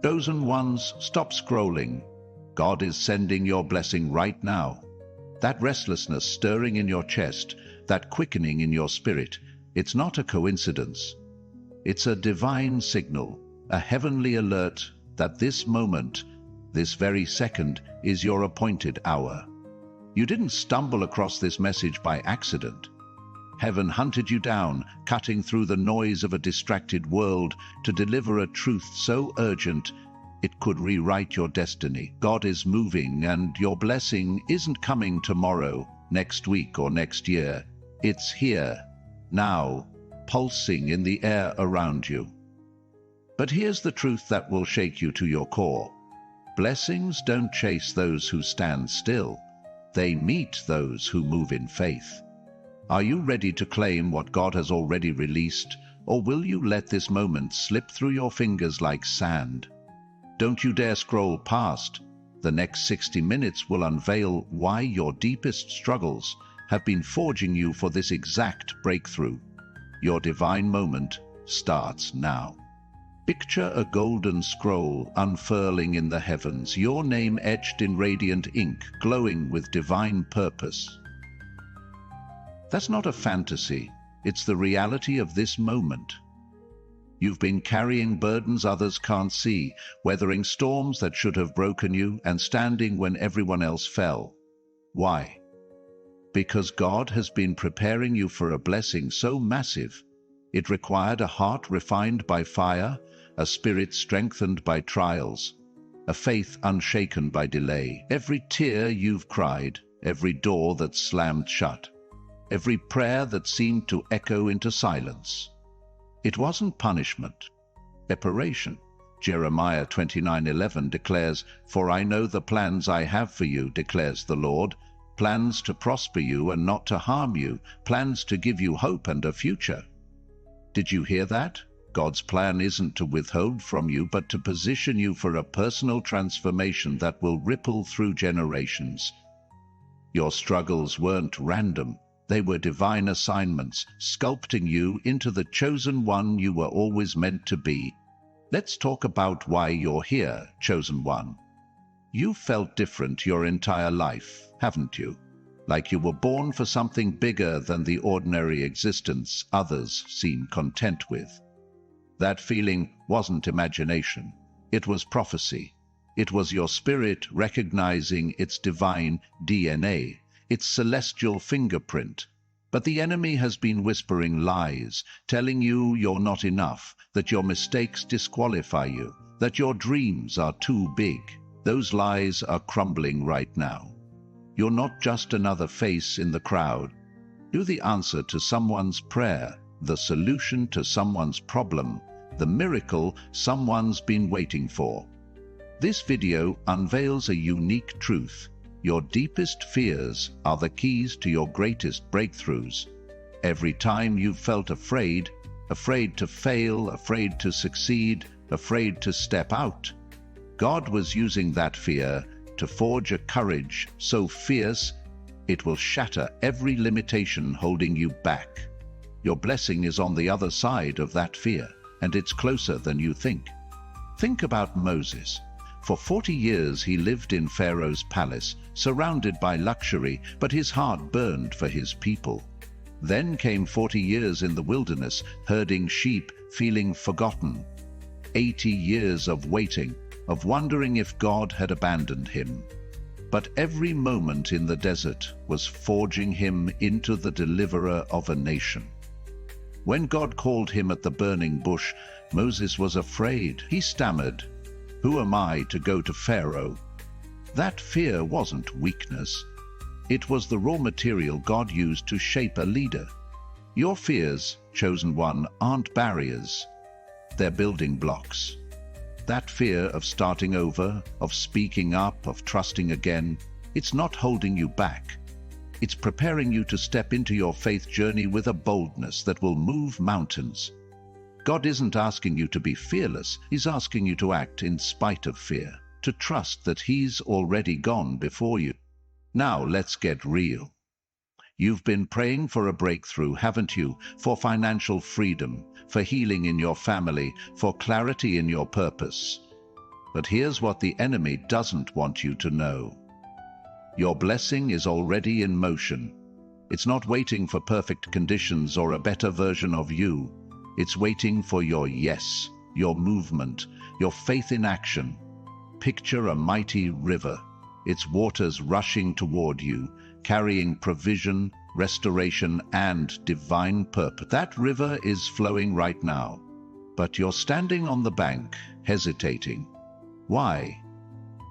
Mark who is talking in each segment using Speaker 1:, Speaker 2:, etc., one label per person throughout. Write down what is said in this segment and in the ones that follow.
Speaker 1: Chosen ones, stop scrolling. God is sending your blessing right now. That restlessness stirring in your chest, that quickening in your spirit, it's not a coincidence. It's a divine signal, a heavenly alert that this moment, this very second, is your appointed hour. You didn't stumble across this message by accident. Heaven hunted you down, cutting through the noise of a distracted world to deliver a truth so urgent it could rewrite your destiny. God is moving, and your blessing isn't coming tomorrow, next week, or next year. It's here, now, pulsing in the air around you. But here's the truth that will shake you to your core. Blessings don't chase those who stand still. They meet those who move in faith. Are you ready to claim what God has already released, or will you let this moment slip through your fingers like sand? Don't you dare scroll past. The next 60 minutes will unveil why your deepest struggles have been forging you for this exact breakthrough. Your divine moment starts now. Picture a golden scroll unfurling in the heavens, your name etched in radiant ink, glowing with divine purpose. That's not a fantasy, it's the reality of this moment. You've been carrying burdens others can't see, weathering storms that should have broken you, and standing when everyone else fell. Why? Because God has been preparing you for a blessing so massive, it required a heart refined by fire, a spirit strengthened by trials, a faith unshaken by delay. Every tear you've cried, every door that slammed shut, every prayer that seemed to echo into silence. It wasn't punishment, preparation. Jeremiah 29:11 declares, "For I know the plans I have for you, declares the Lord, plans to prosper you and not to harm you, plans to give you hope and a future." Did you hear that? God's plan isn't to withhold from you, but to position you for a personal transformation that will ripple through generations. Your struggles weren't random. They were divine assignments, sculpting you into the chosen one you were always meant to be. Let's talk about why you're here, chosen one. You've felt different your entire life, haven't you? Like you were born for something bigger than the ordinary existence others seem content with. That feeling wasn't imagination. It was prophecy. It was your spirit recognizing its divine DNA, its celestial fingerprint. But the enemy has been whispering lies, telling you you're not enough, that your mistakes disqualify you, that your dreams are too big. Those lies are crumbling right now. You're not just another face in the crowd. You're the answer to someone's prayer, the solution to someone's problem, the miracle someone's been waiting for. This video unveils a unique truth. Your deepest fears are the keys to your greatest breakthroughs. Every time you've felt afraid, afraid to fail, afraid to succeed, afraid to step out, God was using that fear to forge a courage so fierce it will shatter every limitation holding you back. Your blessing is on the other side of that fear, and it's closer than you think. Think about Moses. For 40 years he lived in Pharaoh's palace, surrounded by luxury, but his heart burned for his people. Then came 40 years in the wilderness, herding sheep, feeling forgotten. 80 years of waiting, of wondering if God had abandoned him. But every moment in the desert was forging him into the deliverer of a nation. When God called him at the burning bush, Moses was afraid. He stammered, "Who am I to go to Pharaoh?" That fear wasn't weakness. It was the raw material God used to shape a leader. Your fears, chosen one, aren't barriers. They're building blocks. That fear of starting over, of speaking up, of trusting again, it's not holding you back. It's preparing you to step into your faith journey with a boldness that will move mountains. God isn't asking you to be fearless. He's asking you to act in spite of fear, to trust that He's already gone before you. Now let's get real. You've been praying for a breakthrough, haven't you? For financial freedom, for healing in your family, for clarity in your purpose. But here's what the enemy doesn't want you to know. Your blessing is already in motion. It's not waiting for perfect conditions or a better version of you. It's waiting for your yes, your movement, your faith in action. Picture a mighty river, its waters rushing toward you, carrying provision, restoration, and divine purpose. That river is flowing right now, but you're standing on the bank, hesitating. Why?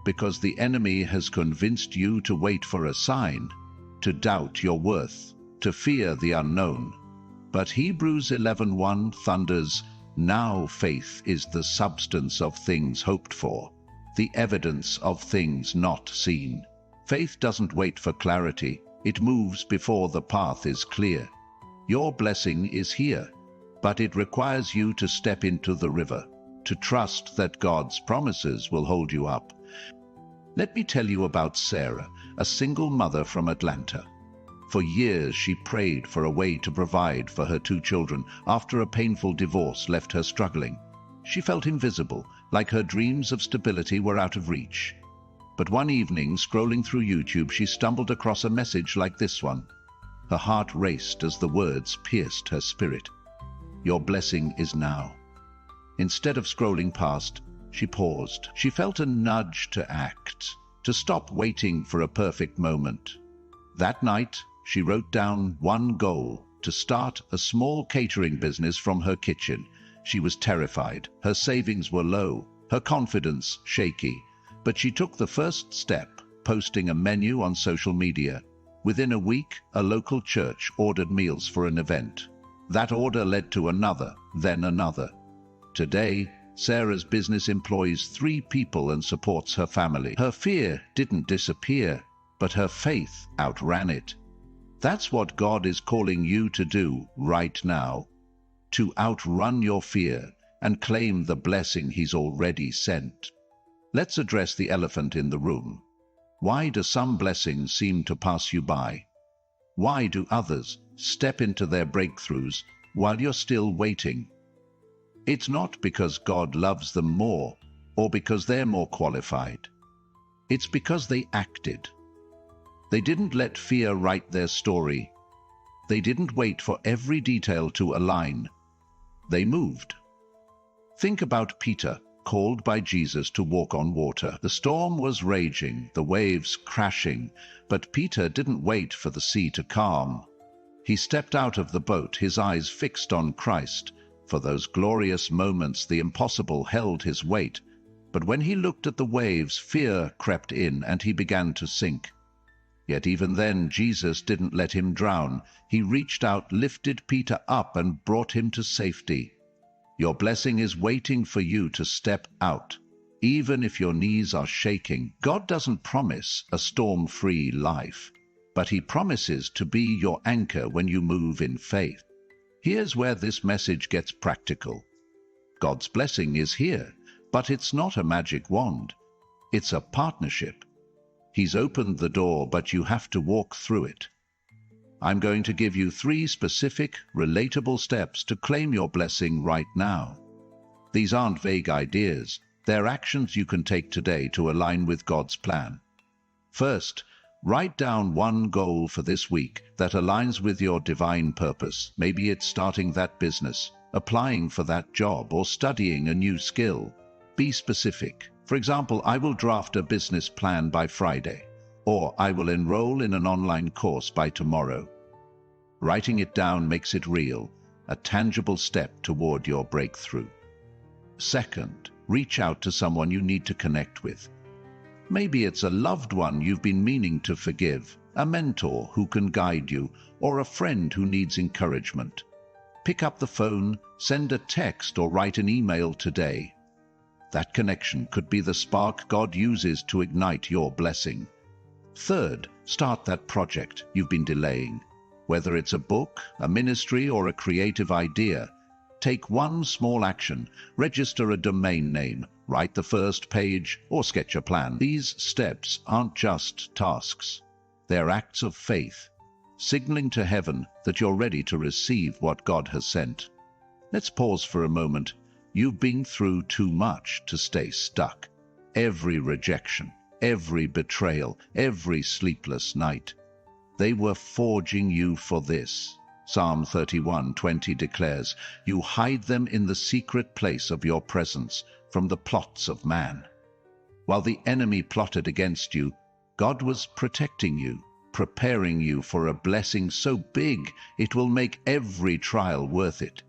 Speaker 1: Because the enemy has convinced you to wait for a sign, to doubt your worth, to fear the unknown. But Hebrews 11:1 thunders, "Now faith is the substance of things hoped for, the evidence of things not seen." Faith doesn't wait for clarity, it moves before the path is clear. Your blessing is here, but it requires you to step into the river, to trust that God's promises will hold you up. Let me tell you about Sarah, a single mother from Atlanta. For years she prayed for a way to provide for her 2 children after a painful divorce left her struggling. She felt invisible, like her dreams of stability were out of reach. But one evening, scrolling through YouTube, she stumbled across a message like this one. Her heart raced as the words pierced her spirit. "Your blessing is now." Instead of scrolling past, she paused. She felt a nudge to act, to stop waiting for a perfect moment. That night, she wrote down one goal: to start a small catering business from her kitchen. She was terrified. Her savings were low, her confidence shaky. But she took the first step, posting a menu on social media. Within a week, a local church ordered meals for an event. That order led to another, then another. Today, Sarah's business employs 3 people and supports her family. Her fear didn't disappear, but her faith outran it. That's what God is calling you to do right now, to outrun your fear and claim the blessing He's already sent. Let's address the elephant in the room. Why do some blessings seem to pass you by? Why do others step into their breakthroughs while you're still waiting? It's not because God loves them more or because they're more qualified. It's because they acted. They didn't let fear write their story. They didn't wait for every detail to align. They moved. Think about Peter, called by Jesus to walk on water. The storm was raging, the waves crashing, but Peter didn't wait for the sea to calm. He stepped out of the boat, his eyes fixed on Christ. For those glorious moments, the impossible held his weight. But when he looked at the waves, fear crept in and he began to sink. Yet even then, Jesus didn't let him drown. He reached out, lifted Peter up, and brought him to safety. Your blessing is waiting for you to step out, even if your knees are shaking. God doesn't promise a storm-free life, but He promises to be your anchor when you move in faith. Here's where this message gets practical. God's blessing is here, but it's not a magic wand. It's a partnership. He's opened the door, but you have to walk through it. I'm going to give you 3 specific, relatable steps to claim your blessing right now. These aren't vague ideas. They're actions you can take today to align with God's plan. First, write down one goal for this week that aligns with your divine purpose. Maybe it's starting that business, applying for that job, or studying a new skill. Be specific. For example, I will draft a business plan by Friday, or I will enroll in an online course by tomorrow. Writing it down makes it real, a tangible step toward your breakthrough. Second, reach out to someone you need to connect with. Maybe it's a loved one you've been meaning to forgive, a mentor who can guide you, or a friend who needs encouragement. Pick up the phone, send a text, or write an email today. That connection could be the spark God uses to ignite your blessing. Third, start that project you've been delaying. Whether it's a book, a ministry, or a creative idea, take one small action. Register a domain name, write the first page, or sketch a plan. These steps aren't just tasks. They're acts of faith, signaling to heaven that you're ready to receive what God has sent. Let's pause for a moment. You've been through too much to stay stuck. every rejection, every betrayal, every sleepless night. They were forging you for this. Psalm 31:20 declares, "You hide them in the secret place of your presence from the plots of man." While the enemy plotted against you, God was protecting you, preparing you for a blessing so big it will make every trial worth it.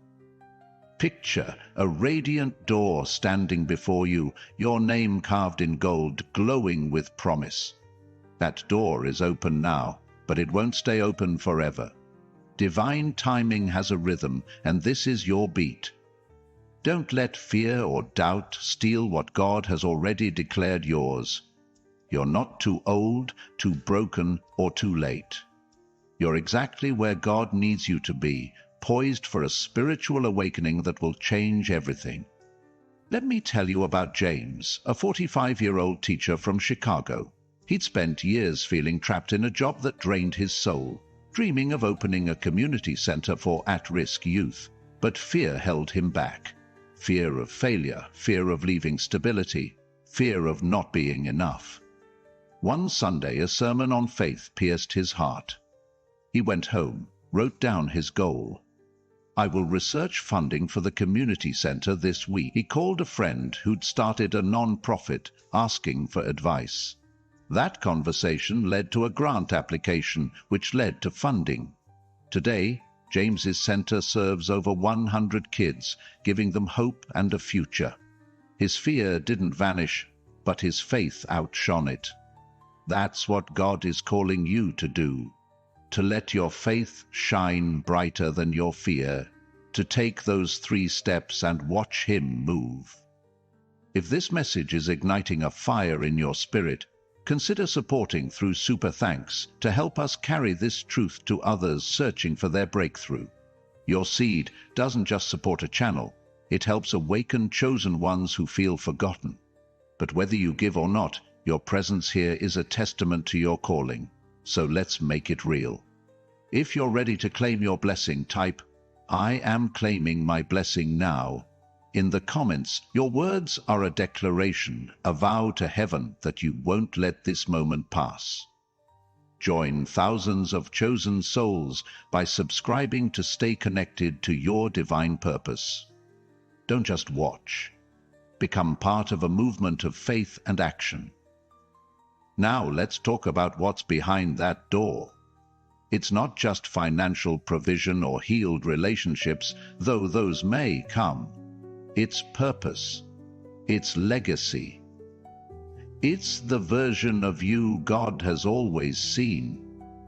Speaker 1: Picture a radiant door standing before you, your name carved in gold, glowing with promise. That door is open now, but it won't stay open forever. Divine timing has a rhythm, and this is your beat. Don't let fear or doubt steal what God has already declared yours. You're not too old, too broken, or too late. You're exactly where God needs you to be, poised for a spiritual awakening that will change everything. Let me tell you about James, a 45-year-old teacher from Chicago. He'd spent years feeling trapped in a job that drained his soul, dreaming of opening a community center for at-risk youth. But fear held him back. Fear of failure, fear of leaving stability, fear of not being enough. One Sunday, a sermon on faith pierced his heart. He went home, wrote down his goal. "I will research funding for the community center this week." He called a friend who'd started a non-profit, asking for advice. That conversation led to a grant application, which led to funding. Today, James's center serves over 100 kids, giving them hope and a future. His fear didn't vanish, but his faith outshone it. That's what God is calling you to do. To let your faith shine brighter than your fear, to take those 3 steps and watch Him move. If this message is igniting a fire in your spirit, consider supporting through Super Thanks to help us carry this truth to others searching for their breakthrough. Your seed doesn't just support a channel, it helps awaken chosen ones who feel forgotten. But whether you give or not, your presence here is a testament to your calling. So let's make it real. If you're ready to claim your blessing, type, "I am claiming my blessing now." In the comments, your words are a declaration, a vow to heaven that you won't let this moment pass. Join thousands of chosen souls by subscribing to stay connected to your divine purpose. Don't just watch. Become part of a movement of faith and action. Now let's talk about what's behind that door. It's not just financial provision or healed relationships, though those may come. It's purpose. It's legacy. It's the version of you God has always seen.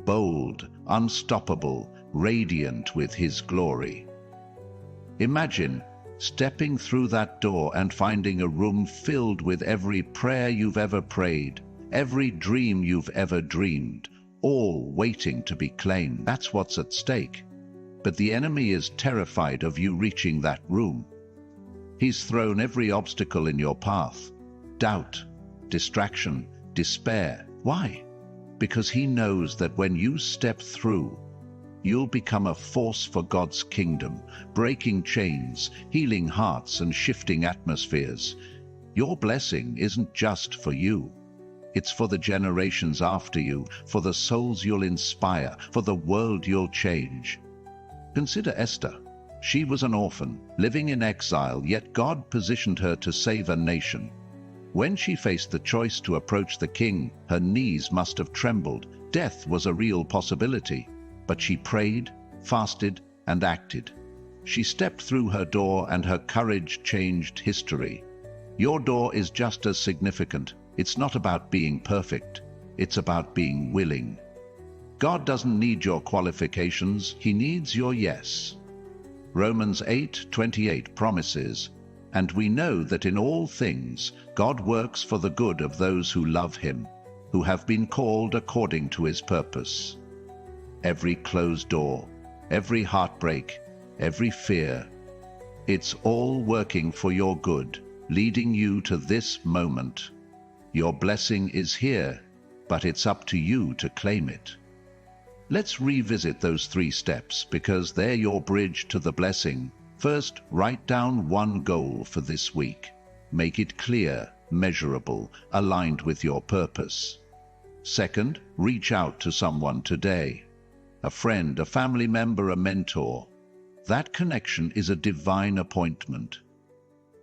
Speaker 1: Bold, unstoppable, radiant with His glory. Imagine stepping through that door and finding a room filled with every prayer you've ever prayed, every dream you've ever dreamed, all waiting to be claimed. That's what's at stake. But the enemy is terrified of you reaching that room. He's thrown every obstacle in your path. Doubt, distraction, despair. Why? Because he knows that when you step through, you'll become a force for God's kingdom, breaking chains, healing hearts, and shifting atmospheres. Your blessing isn't just for you. It's for the generations after you, for the souls you'll inspire, for the world you'll change. Consider Esther. She was an orphan, living in exile, yet God positioned her to save a nation. When she faced the choice to approach the king, her knees must have trembled. Death was a real possibility. But she prayed, fasted, and acted. She stepped through her door, and her courage changed history. Your door is just as significant. It's not about being perfect. It's about being willing. God doesn't need your qualifications. He needs your yes. Romans 8:28 promises, "And we know that in all things God works for the good of those who love Him, who have been called according to His purpose." Every closed door, every heartbreak, every fear, it's all working for your good, leading you to this moment. Your blessing is here, but it's up to you to claim it. Let's revisit those 3 steps because they're your bridge to the blessing. First, write down one goal for this week. Make it clear. measurable, aligned with your purpose. Second, reach out to someone today. A friend, a family member, a mentor. That connection is a divine appointment.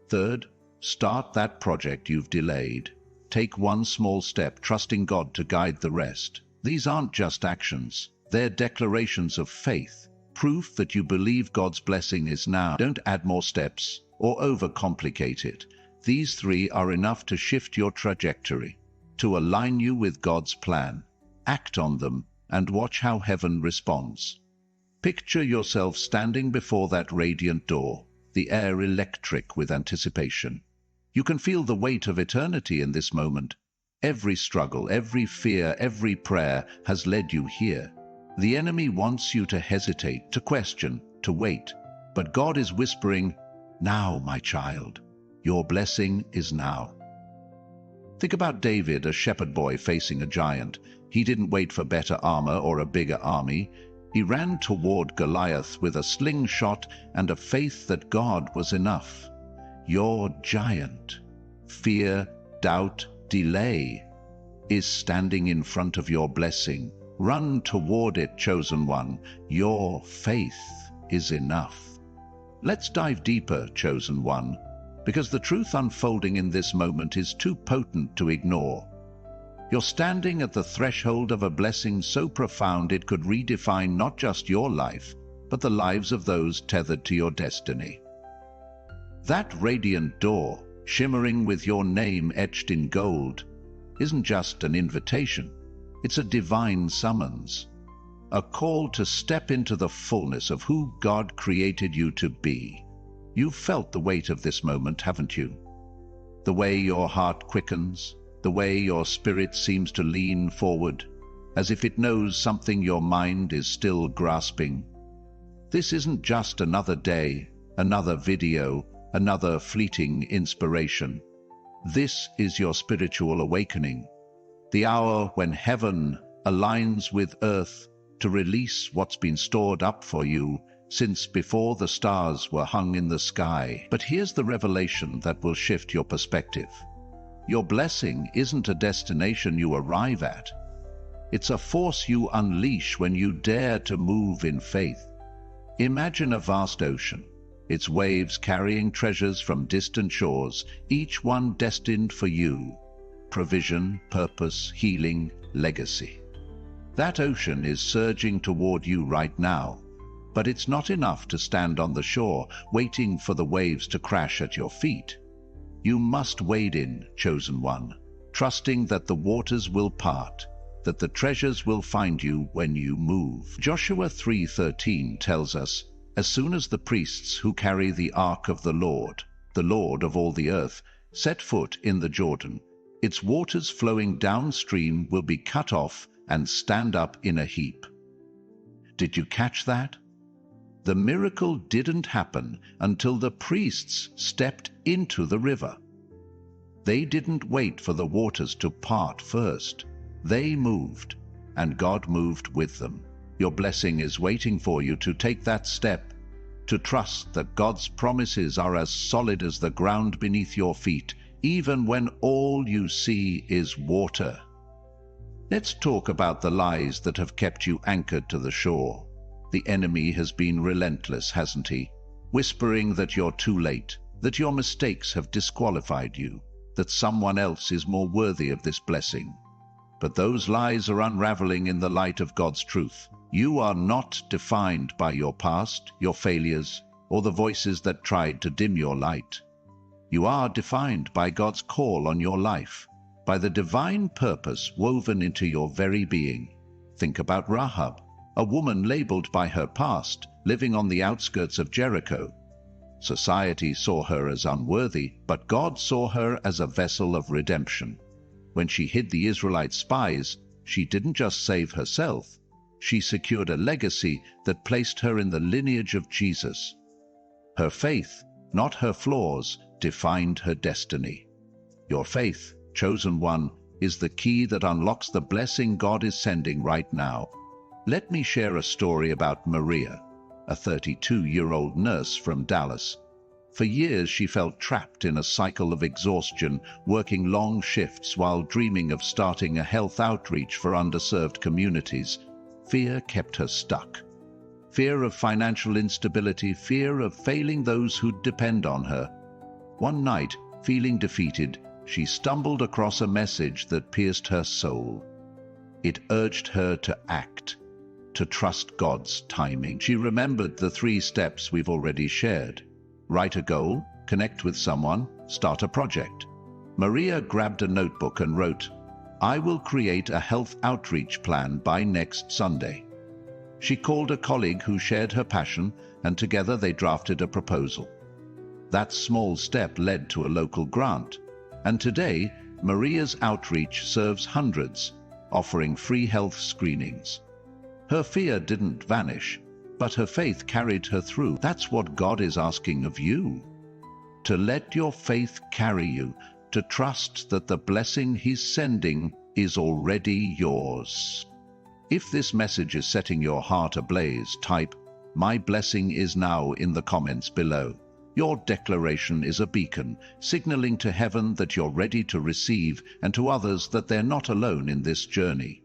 Speaker 1: Third, start that project you've delayed. Take one small step, trusting God to guide the rest. These aren't just actions. They're declarations of faith, proof that you believe God's blessing is now. Don't add more steps or overcomplicate it. These three are enough to shift your trajectory, to align you with God's plan. Act on them and watch how heaven responds. Picture yourself standing before that radiant door, the air electric with anticipation. You can feel the weight of eternity in this moment. Every struggle, every fear, every prayer has led you here. The enemy wants you to hesitate, to question, to wait. But God is whispering, "Now, my child, your blessing is now." Think about David, a shepherd boy facing a giant. He didn't wait for better armor or a bigger army. He ran toward Goliath with a slingshot and a faith that God was enough. Your giant, fear, doubt, delay, is standing in front of your blessing. Run toward it, chosen one. Your faith is enough. Let's dive deeper, chosen one, because the truth unfolding in this moment is too potent to ignore. You're standing at the threshold of a blessing so profound it could redefine not just your life, but the lives of those tethered to your destiny. That radiant door, shimmering with your name etched in gold, isn't just an invitation. It's a divine summons, a call to step into the fullness of who God created you to be. You've felt the weight of this moment, haven't you? The way your heart quickens, the way your spirit seems to lean forward, as if it knows something your mind is still grasping. This isn't just another day, another video, another fleeting inspiration. This is your spiritual awakening, the hour when heaven aligns with earth to release what's been stored up for you since before the stars were hung in the sky. But here's the revelation that will shift your perspective. Your blessing isn't a destination you arrive at. It's a force you unleash when you dare to move in faith. Imagine a vast ocean, its waves carrying treasures from distant shores, each one destined for you. Provision, purpose, healing, legacy. That ocean is surging toward you right now, but it's not enough to stand on the shore, waiting for the waves to crash at your feet. You must wade in, chosen one, trusting that the waters will part, that the treasures will find you when you move. Joshua 3:13 tells us, "As soon as the priests who carry the ark of the Lord of all the earth, set foot in the Jordan, its waters flowing downstream will be cut off and stand up in a heap." Did you catch that? The miracle didn't happen until the priests stepped into the river. They didn't wait for the waters to part first. They moved, and God moved with them. Your blessing is waiting for you to take that step, to trust that God's promises are as solid as the ground beneath your feet, even when all you see is water. Let's talk about the lies that have kept you anchored to the shore. The enemy has been relentless, hasn't he? Whispering that you're too late, that your mistakes have disqualified you, that someone else is more worthy of this blessing. But those lies are unraveling in the light of God's truth. You are not defined by your past, your failures, or the voices that tried to dim your light. You are defined by God's call on your life, by the divine purpose woven into your very being. Think about Rahab, a woman labeled by her past, living on the outskirts of Jericho. Society saw her as unworthy, but God saw her as a vessel of redemption. When she hid the Israelite spies, she didn't just save herself. She secured a legacy that placed her in the lineage of Jesus. Her faith, not her flaws, defined her destiny. Your faith, chosen one, is the key that unlocks the blessing God is sending right now. Let me share a story about Maria, a 32-year-old nurse from Dallas. For years she felt trapped in a cycle of exhaustion, working long shifts while dreaming of starting a health outreach for underserved communities. Fear kept her stuck. Fear of financial instability, fear of failing those who depend on her. One night, feeling defeated, she stumbled across a message that pierced her soul. It urged her to act, to trust God's timing. She remembered the 3 steps we've already shared. Write a goal, connect with someone, start a project. Maria grabbed a notebook and wrote, "I will create a health outreach plan by next Sunday." She called a colleague who shared her passion, and together they drafted a proposal. That small step led to a local grant, and today Maria's outreach serves hundreds, offering free health screenings. Her fear didn't vanish, but her faith carried her through. That's what God is asking of you. To let your faith carry you, to trust that the blessing He's sending is already yours. If this message is setting your heart ablaze, type, "My blessing is now" in the comments below. Your declaration is a beacon, signaling to heaven that you're ready to receive, and to others that they're not alone in this journey.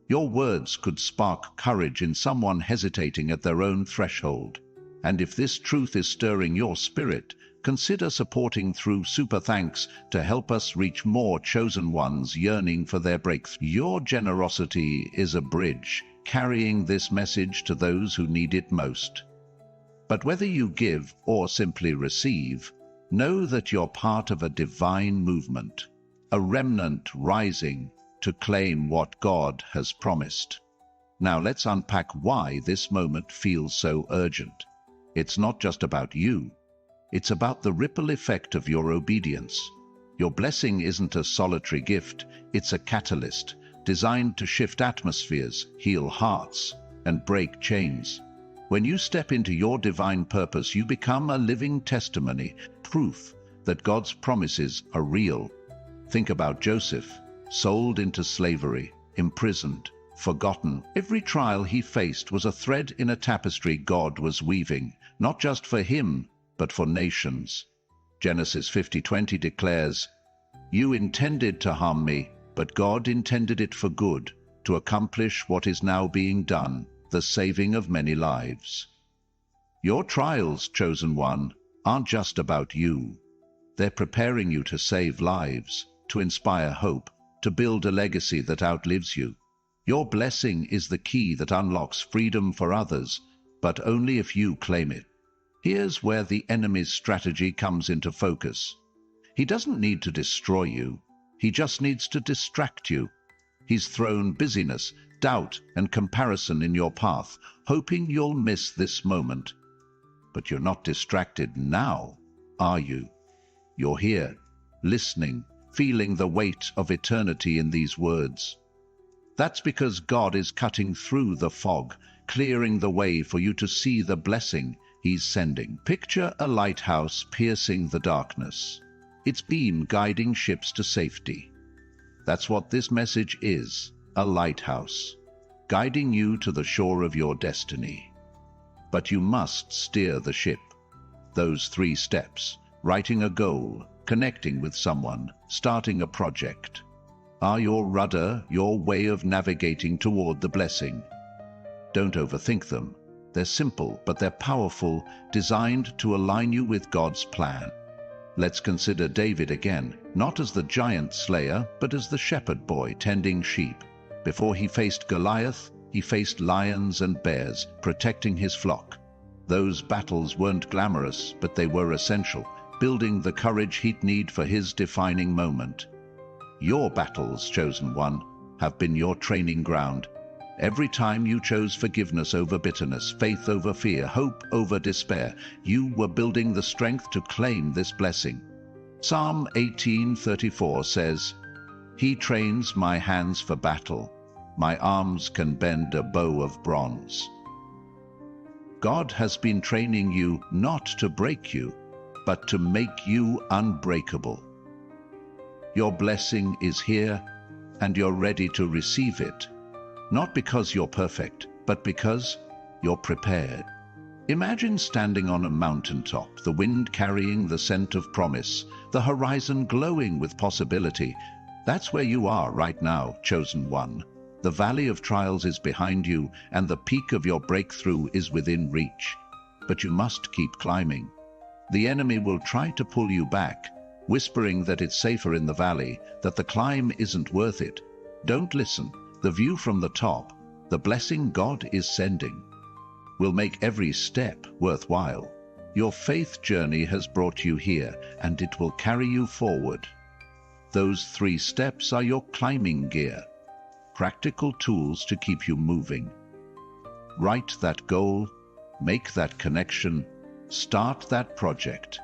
Speaker 1: Your words could spark courage in someone hesitating at their own threshold. And if this truth is stirring your spirit, consider supporting through Super Thanks to help us reach more chosen ones yearning for their breakthrough. Your generosity is a bridge, carrying this message to those who need it most. But whether you give or simply receive, know that you're part of a divine movement, a remnant rising to claim what God has promised. Now let's unpack why this moment feels so urgent. It's not just about you. It's about the ripple effect of your obedience. Your blessing isn't a solitary gift, it's a catalyst designed to shift atmospheres, heal hearts, and break chains. When you step into your divine purpose, you become a living testimony, proof that God's promises are real. Think about Joseph, sold into slavery, imprisoned, forgotten. Every trial he faced was a thread in a tapestry God was weaving, not just for him, but for nations. Genesis 50:20 declares, "You intended to harm me, but God intended it for good, to accomplish what is now being done, the saving of many lives." Your trials, chosen one, aren't just about you. They're preparing you to save lives, to inspire hope, to build a legacy that outlives you. Your blessing is the key that unlocks freedom for others, but only if you claim it. Here's where the enemy's strategy comes into focus. He doesn't need to destroy you. He just needs to distract you. He's thrown busyness, doubt, and comparison in your path, hoping you'll miss this moment. But you're not distracted now, are you? You're here, listening, feeling the weight of eternity in these words. That's because God is cutting through the fog, clearing the way for you to see the blessing He's sending. Picture a lighthouse piercing the darkness, its beam guiding ships to safety. That's what this message is, a lighthouse, guiding you to the shore of your destiny. But you must steer the ship. Those 3 steps, writing a goal, connecting with someone, starting a project, are your rudder, your way of navigating toward the blessing. Don't overthink them. They're simple, but they're powerful, designed to align you with God's plan. Let's consider David again, not as the giant slayer, but as the shepherd boy tending sheep. Before he faced Goliath, he faced lions and bears, protecting his flock. Those battles weren't glamorous, but they were essential, building the courage he'd need for his defining moment. Your battles, chosen one, have been your training ground. Every time you chose forgiveness over bitterness, faith over fear, hope over despair, you were building the strength to claim this blessing. Psalm 18:34 says, "He trains my hands for battle. My arms can bend a bow of bronze." God has been training you not to break you, but to make you unbreakable. Your blessing is here, and you're ready to receive it. Not because you're perfect, but because you're prepared. Imagine standing on a mountaintop, the wind carrying the scent of promise, the horizon glowing with possibility. That's where you are right now, chosen one. The valley of trials is behind you, and the peak of your breakthrough is within reach. But you must keep climbing. The enemy will try to pull you back, whispering that it's safer in the valley, that the climb isn't worth it. Don't listen. The view from the top, the blessing God is sending, will make every step worthwhile. Your faith journey has brought you here, and it will carry you forward. Those 3 steps are your climbing gear, practical tools to keep you moving. Write that goal, make that connection, start that project.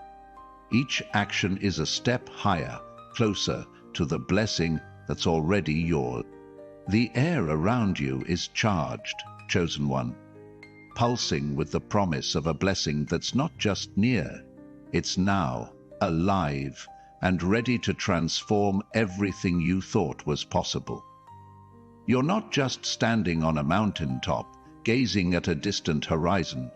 Speaker 1: Each action is a step higher, closer to the blessing that's already yours. The air around you is charged, chosen one, pulsing with the promise of a blessing that's not just near, it's now, alive, and ready to transform everything you thought was possible. You're not just standing on a mountaintop, gazing at a distant horizon.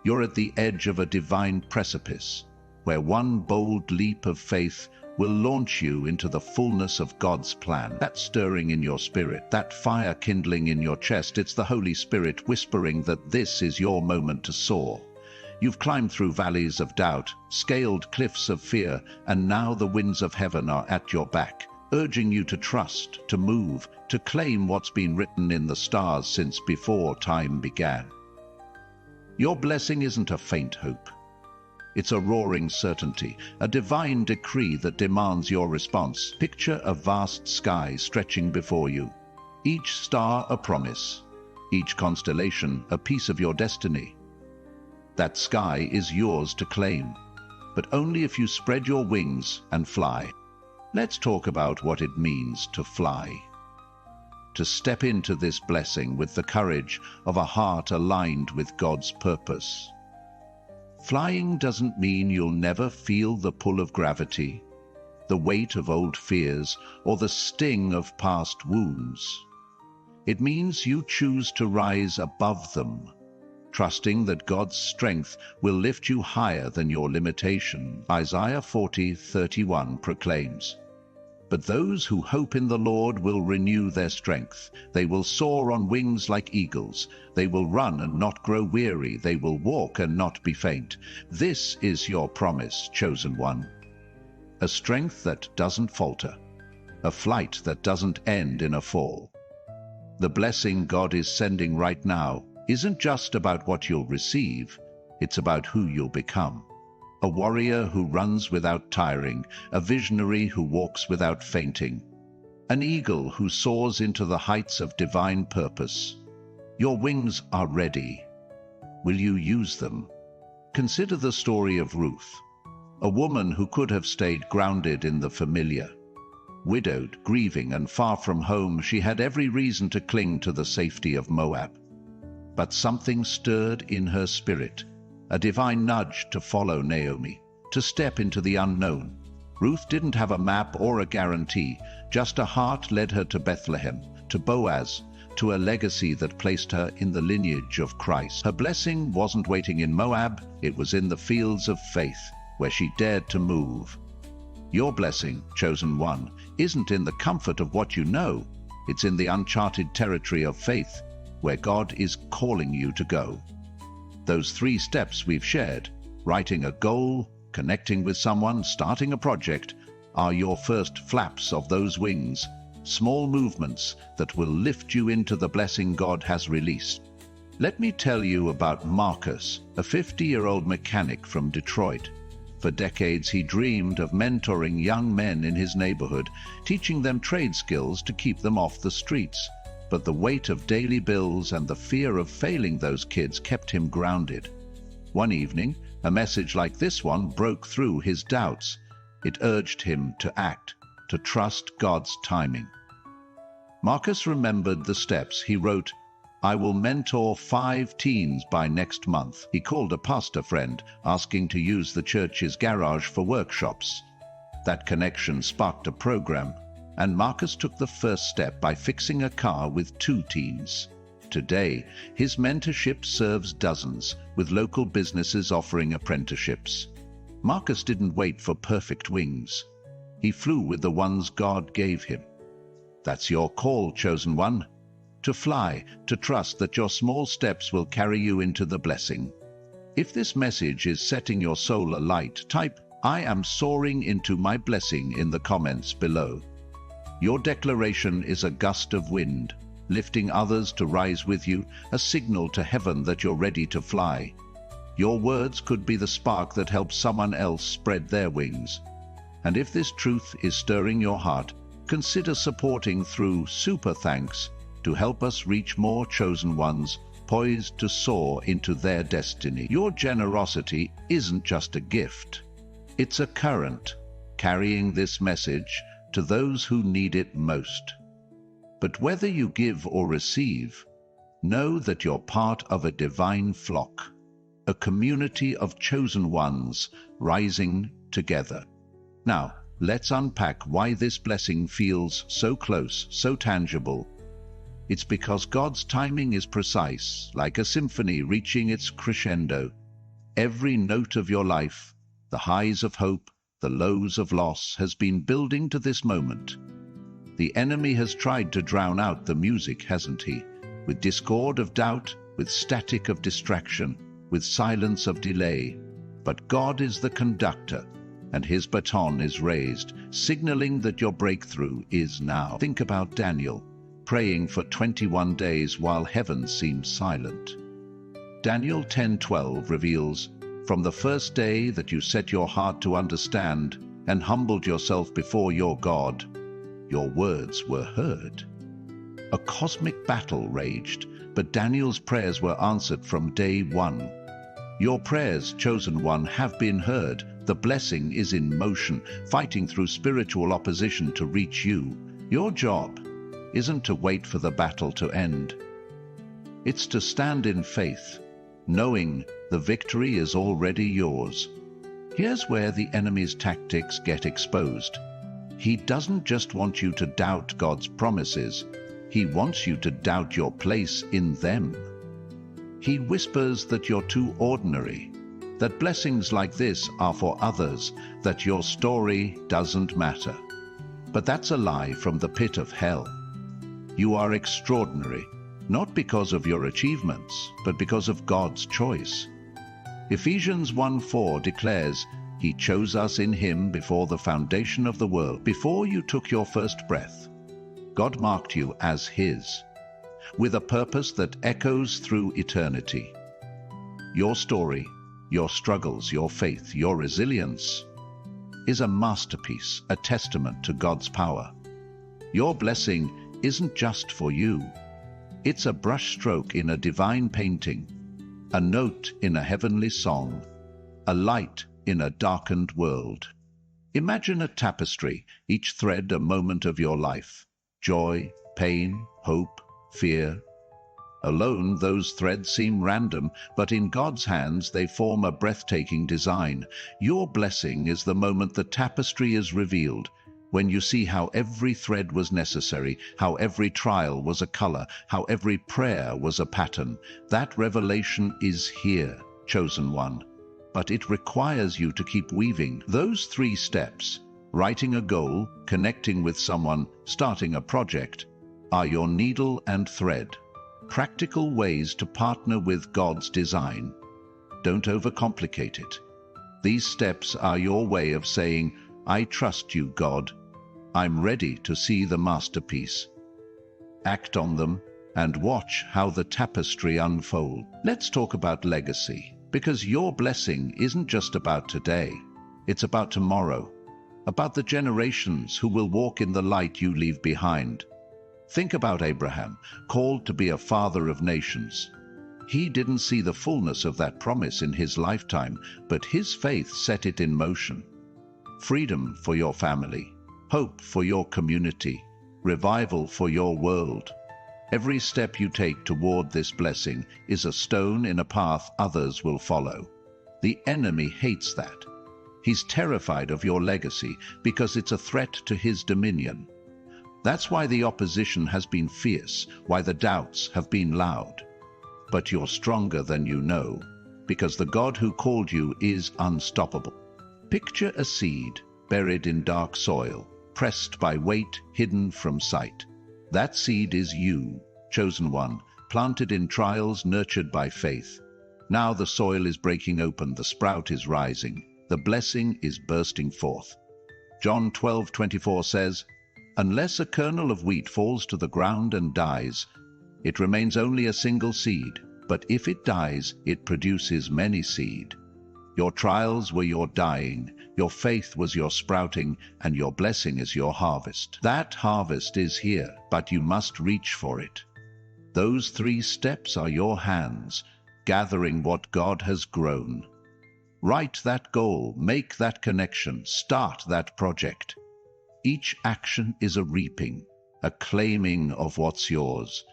Speaker 1: You're at the edge of a divine precipice, where one bold leap of faith will launch you into the fullness of God's plan. That stirring in your spirit, that fire kindling in your chest, it's the Holy Spirit whispering that this is your moment to soar. You've climbed through valleys of doubt, scaled cliffs of fear, and now the winds of heaven are at your back, urging you to trust, to move, to claim what's been written in the stars since before time began. Your blessing isn't a faint hope. It's a roaring certainty, a divine decree that demands your response. Picture a vast sky stretching before you, each star a promise, each constellation a piece of your destiny. That sky is yours to claim, but only if you spread your wings and fly. Let's talk about what it means to fly. To step into this blessing with the courage of a heart aligned with God's purpose. Flying doesn't mean you'll never feel the pull of gravity, the weight of old fears, or the sting of past wounds. It means you choose to rise above them, trusting that God's strength will lift you higher than your limitation. Isaiah 40:31 proclaims, "But those who hope in the Lord will renew their strength. They will soar on wings like eagles. They will run and not grow weary. They will walk and not be faint." This is your promise, chosen one. A strength that doesn't falter. A flight that doesn't end in a fall. The blessing God is sending right now isn't just about what you'll receive. It's about who you'll become. A warrior who runs without tiring, a visionary who walks without fainting, an eagle who soars into the heights of divine purpose. Your wings are ready. Will you use them? Consider the story of Ruth, a woman who could have stayed grounded in the familiar. Widowed, grieving, and far from home, she had every reason to cling to the safety of Moab. But something stirred in her spirit. A divine nudge to follow Naomi, to step into the unknown. Ruth didn't have a map or a guarantee, just a heart led her to Bethlehem, to Boaz, to a legacy that placed her in the lineage of Christ. Her blessing wasn't waiting in Moab, it was in the fields of faith, where she dared to move. Your blessing, chosen one, isn't in the comfort of what you know, it's in the uncharted territory of faith, where God is calling you to go. Those 3 steps we've shared, writing a goal, connecting with someone, starting a project, are your first flaps of those wings, small movements that will lift you into the blessing God has released. Let me tell you about Marcus, a 50-year-old mechanic from Detroit. For decades he dreamed of mentoring young men in his neighborhood, teaching them trade skills to keep them off the streets. But the weight of daily bills and the fear of failing those kids kept him grounded. One evening, a message like this one broke through his doubts. It urged him to act, to trust God's timing. Marcus remembered the steps. He wrote, "I will mentor 5 teens by next month." He called a pastor friend, asking to use the church's garage for workshops. That connection sparked a program, and Marcus took the first step by fixing a car with 2 teens. Today, his mentorship serves dozens, with local businesses offering apprenticeships. Marcus didn't wait for perfect wings. He flew with the ones God gave him. That's your call, chosen one. To fly, to trust that your small steps will carry you into the blessing. If this message is setting your soul alight, type, "I am soaring into my blessing" in the comments below. Your declaration is a gust of wind, lifting others to rise with you, a signal to heaven that you're ready to fly. Your words could be the spark that helps someone else spread their wings. And if this truth is stirring your heart, consider supporting through Super Thanks to help us reach more chosen ones poised to soar into their destiny. Your generosity isn't just a gift. It's a current, carrying this message to those who need it most. But whether you give or receive, know that you're part of a divine flock, a community of chosen ones rising together. Now, let's unpack why this blessing feels so close, so tangible. It's because God's timing is precise, like a symphony reaching its crescendo. Every note of your life, the highs of hope, the lows of loss, has been building to this moment. The enemy has tried to drown out the music, hasn't he? With discord of doubt, with static of distraction, with silence of delay. But God is the conductor, and his baton is raised, signaling that your breakthrough is now. Think about Daniel, praying for 21 days while heaven seemed silent. Daniel 10:12 reveals, "From the first day that you set your heart to understand and humbled yourself before your God, your words were heard." A cosmic battle raged, but Daniel's prayers were answered from day one. Your prayers, chosen one, have been heard. The blessing is in motion, fighting through spiritual opposition to reach you. Your job isn't to wait for the battle to end. It's to stand in faith, knowing the victory is already yours. Here's where the enemy's tactics get exposed. He doesn't just want you to doubt God's promises. He wants you to doubt your place in them. He whispers that you're too ordinary, that blessings like this are for others, that your story doesn't matter. But that's a lie from the pit of hell. You are extraordinary, not because of your achievements, but because of God's choice. Ephesians 1:4 declares, "He chose us in him before the foundation of the world." Before you took your first breath, God marked you as his, with a purpose that echoes through eternity. Your story, your struggles, your faith, your resilience is a masterpiece, a testament to God's power. Your blessing isn't just for you. It's a brushstroke in a divine painting, a note in a heavenly song, a light in a darkened world. Imagine a tapestry, each thread a moment of your life. Joy, pain, hope, fear. Alone, those threads seem random, but in God's hands they form a breathtaking design. Your blessing is the moment the tapestry is revealed, when you see how every thread was necessary, how every trial was a color, how every prayer was a pattern. That revelation is here, chosen one. But it requires you to keep weaving. Those 3 steps, writing a goal, connecting with someone, starting a project, are your needle and thread. Practical ways to partner with God's design. Don't overcomplicate it. These steps are your way of saying, "I trust you, God. I'm ready to see the masterpiece." Act on them and watch how the tapestry unfolds. Let's talk about legacy, because your blessing isn't just about today. It's about tomorrow, about the generations who will walk in the light you leave behind. Think about Abraham, called to be a father of nations. He didn't see the fullness of that promise in his lifetime, but his faith set it in motion. Freedom for your family, hope for your community, revival for your world. Every step you take toward this blessing is a stone in a path others will follow. The enemy hates that. He's terrified of your legacy because it's a threat to his dominion. That's why the opposition has been fierce, why the doubts have been loud. But you're stronger than you know, because the God who called you is unstoppable. Picture a seed buried in dark soil, pressed by weight, hidden from sight. That seed is you, chosen one, planted in trials, nurtured by faith. Now the soil is breaking open, the sprout is rising, the blessing is bursting forth. John 12:24 says, "Unless a kernel of wheat falls to the ground and dies, it remains only a single seed, but if it dies, it produces many seed." Your trials were your dying, your faith was your sprouting, and your blessing is your harvest. That harvest is here, but you must reach for it. Those 3 steps are your hands, gathering what God has grown. Write that goal, make that connection, start that project. Each action is a reaping, a claiming of what's yours.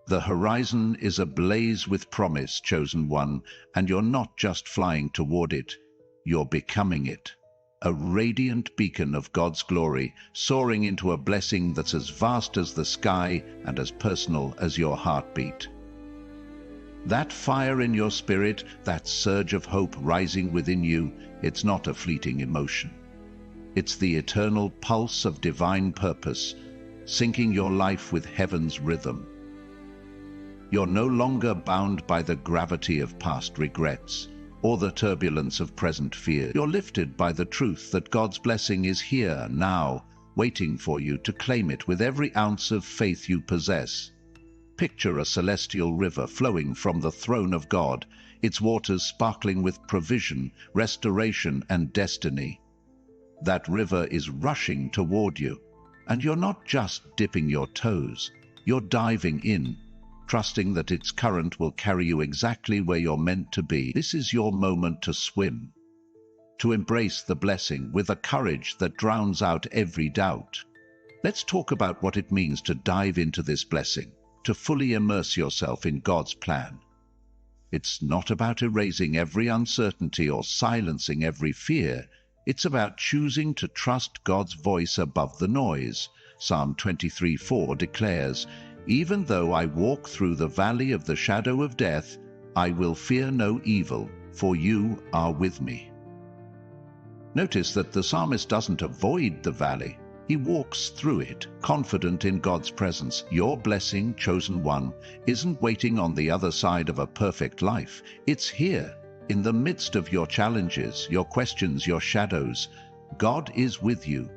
Speaker 1: The horizon is ablaze with promise, chosen one, and you're not just flying toward it, you're becoming it. A radiant beacon of God's glory, soaring into a blessing that's as vast as the sky and as personal as your heartbeat. That fire in your spirit, that surge of hope rising within you, it's not a fleeting emotion. It's the eternal pulse of divine purpose, syncing your life with heaven's rhythm. You're no longer bound by the gravity of past regrets or the turbulence of present fear. You're lifted by the truth that God's blessing is here, now, waiting for you to claim it with every ounce of faith you possess. Picture a celestial river flowing from the throne of God, its waters sparkling with provision, restoration, and destiny. That river is rushing toward you, and you're not just dipping your toes, you're diving in, trusting that its current will carry you exactly where you're meant to be. This is your moment to swim, to embrace the blessing with a courage that drowns out every doubt. Let's talk about what it means to dive into this blessing, to fully immerse yourself in God's plan. It's not about erasing every uncertainty or silencing every fear. It's about choosing to trust God's voice above the noise. Psalm 23:4 declares, "Even though I walk through the valley of the shadow of death, I will fear no evil, for you are with me." Notice that the psalmist doesn't avoid the valley. He walks through it, confident in God's presence. Your blessing, chosen one, isn't waiting on the other side of a perfect life. It's here, in the midst of your challenges, your questions, your shadows. God is with you,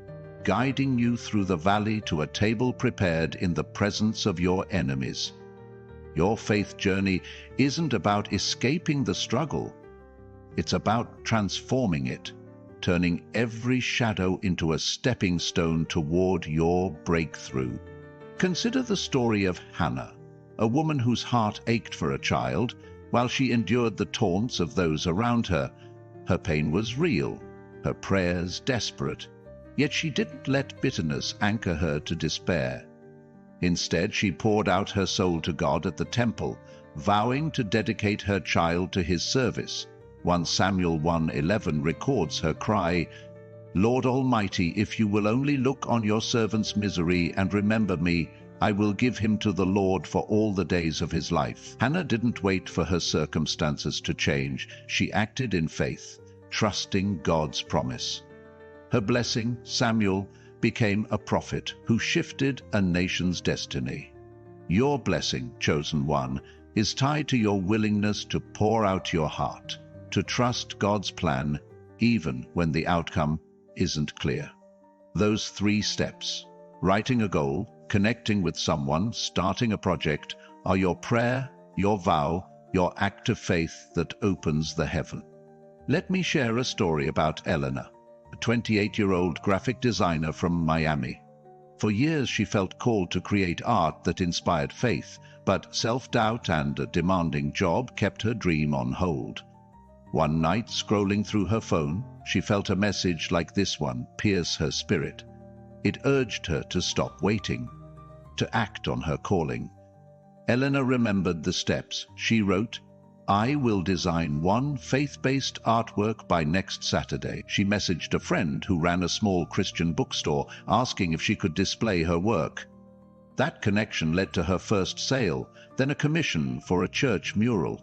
Speaker 1: guiding you through the valley to a table prepared in the presence of your enemies. Your faith journey isn't about escaping the struggle. It's about transforming it, turning every shadow into a stepping stone toward your breakthrough. Consider the story of Hannah, a woman whose heart ached for a child while she endured the taunts of those around her. Her pain was real, her prayers desperate, yet she didn't let bitterness anchor her to despair. Instead, she poured out her soul to God at the temple, vowing to dedicate her child to his service. 1 Samuel 1:11 records her cry, "Lord Almighty, if you will only look on your servant's misery and remember me, I will give him to the Lord for all the days of his life." Hannah didn't wait for her circumstances to change. She acted in faith, trusting God's promise. Her blessing, Samuel, became a prophet who shifted a nation's destiny. Your blessing, chosen one, is tied to your willingness to pour out your heart, to trust God's plan even when the outcome isn't clear. Those 3 steps, writing a goal, connecting with someone, starting a project, are your prayer, your vow, your act of faith that opens the heaven. Let me share a story about Eleanor, a 28-year-old graphic designer from Miami. For years she felt called to create art that inspired faith, but self-doubt and a demanding job kept her dream on hold. One night, scrolling through her phone, she felt a message like this one pierce her spirit. It urged her to stop waiting, to act on her calling. Eleanor remembered the steps. She wrote, I will design one faith-based artwork by next Saturday. She messaged a friend who ran a small Christian bookstore asking if she could display her work. That connection led to her first sale, then a commission for a church mural.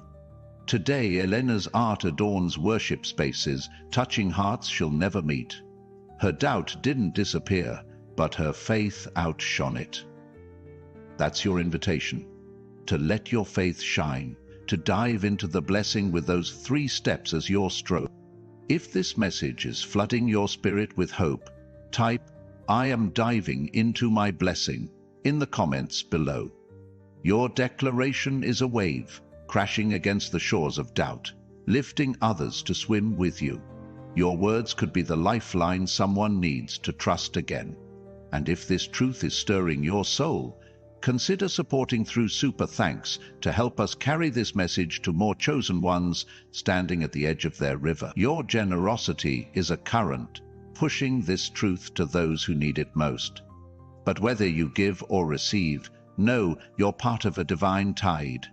Speaker 1: Today, Elena's art adorns worship spaces, touching hearts she'll never meet. Her doubt didn't disappear, but her faith outshone it. That's your invitation, to let your faith shine, to dive into the blessing with those 3 steps as your stroke. If this message is flooding your spirit with hope, type, "I am diving into my blessing," in the comments below. Your declaration is a wave, crashing against the shores of doubt, lifting others to swim with you. Your words could be the lifeline someone needs to trust again. And if this truth is stirring your soul, consider supporting through Super Thanks to help us carry this message to more chosen ones standing at the edge of their river. Your generosity is a current, pushing this truth to those who need it most. But whether you give or receive, know you're part of a divine tide,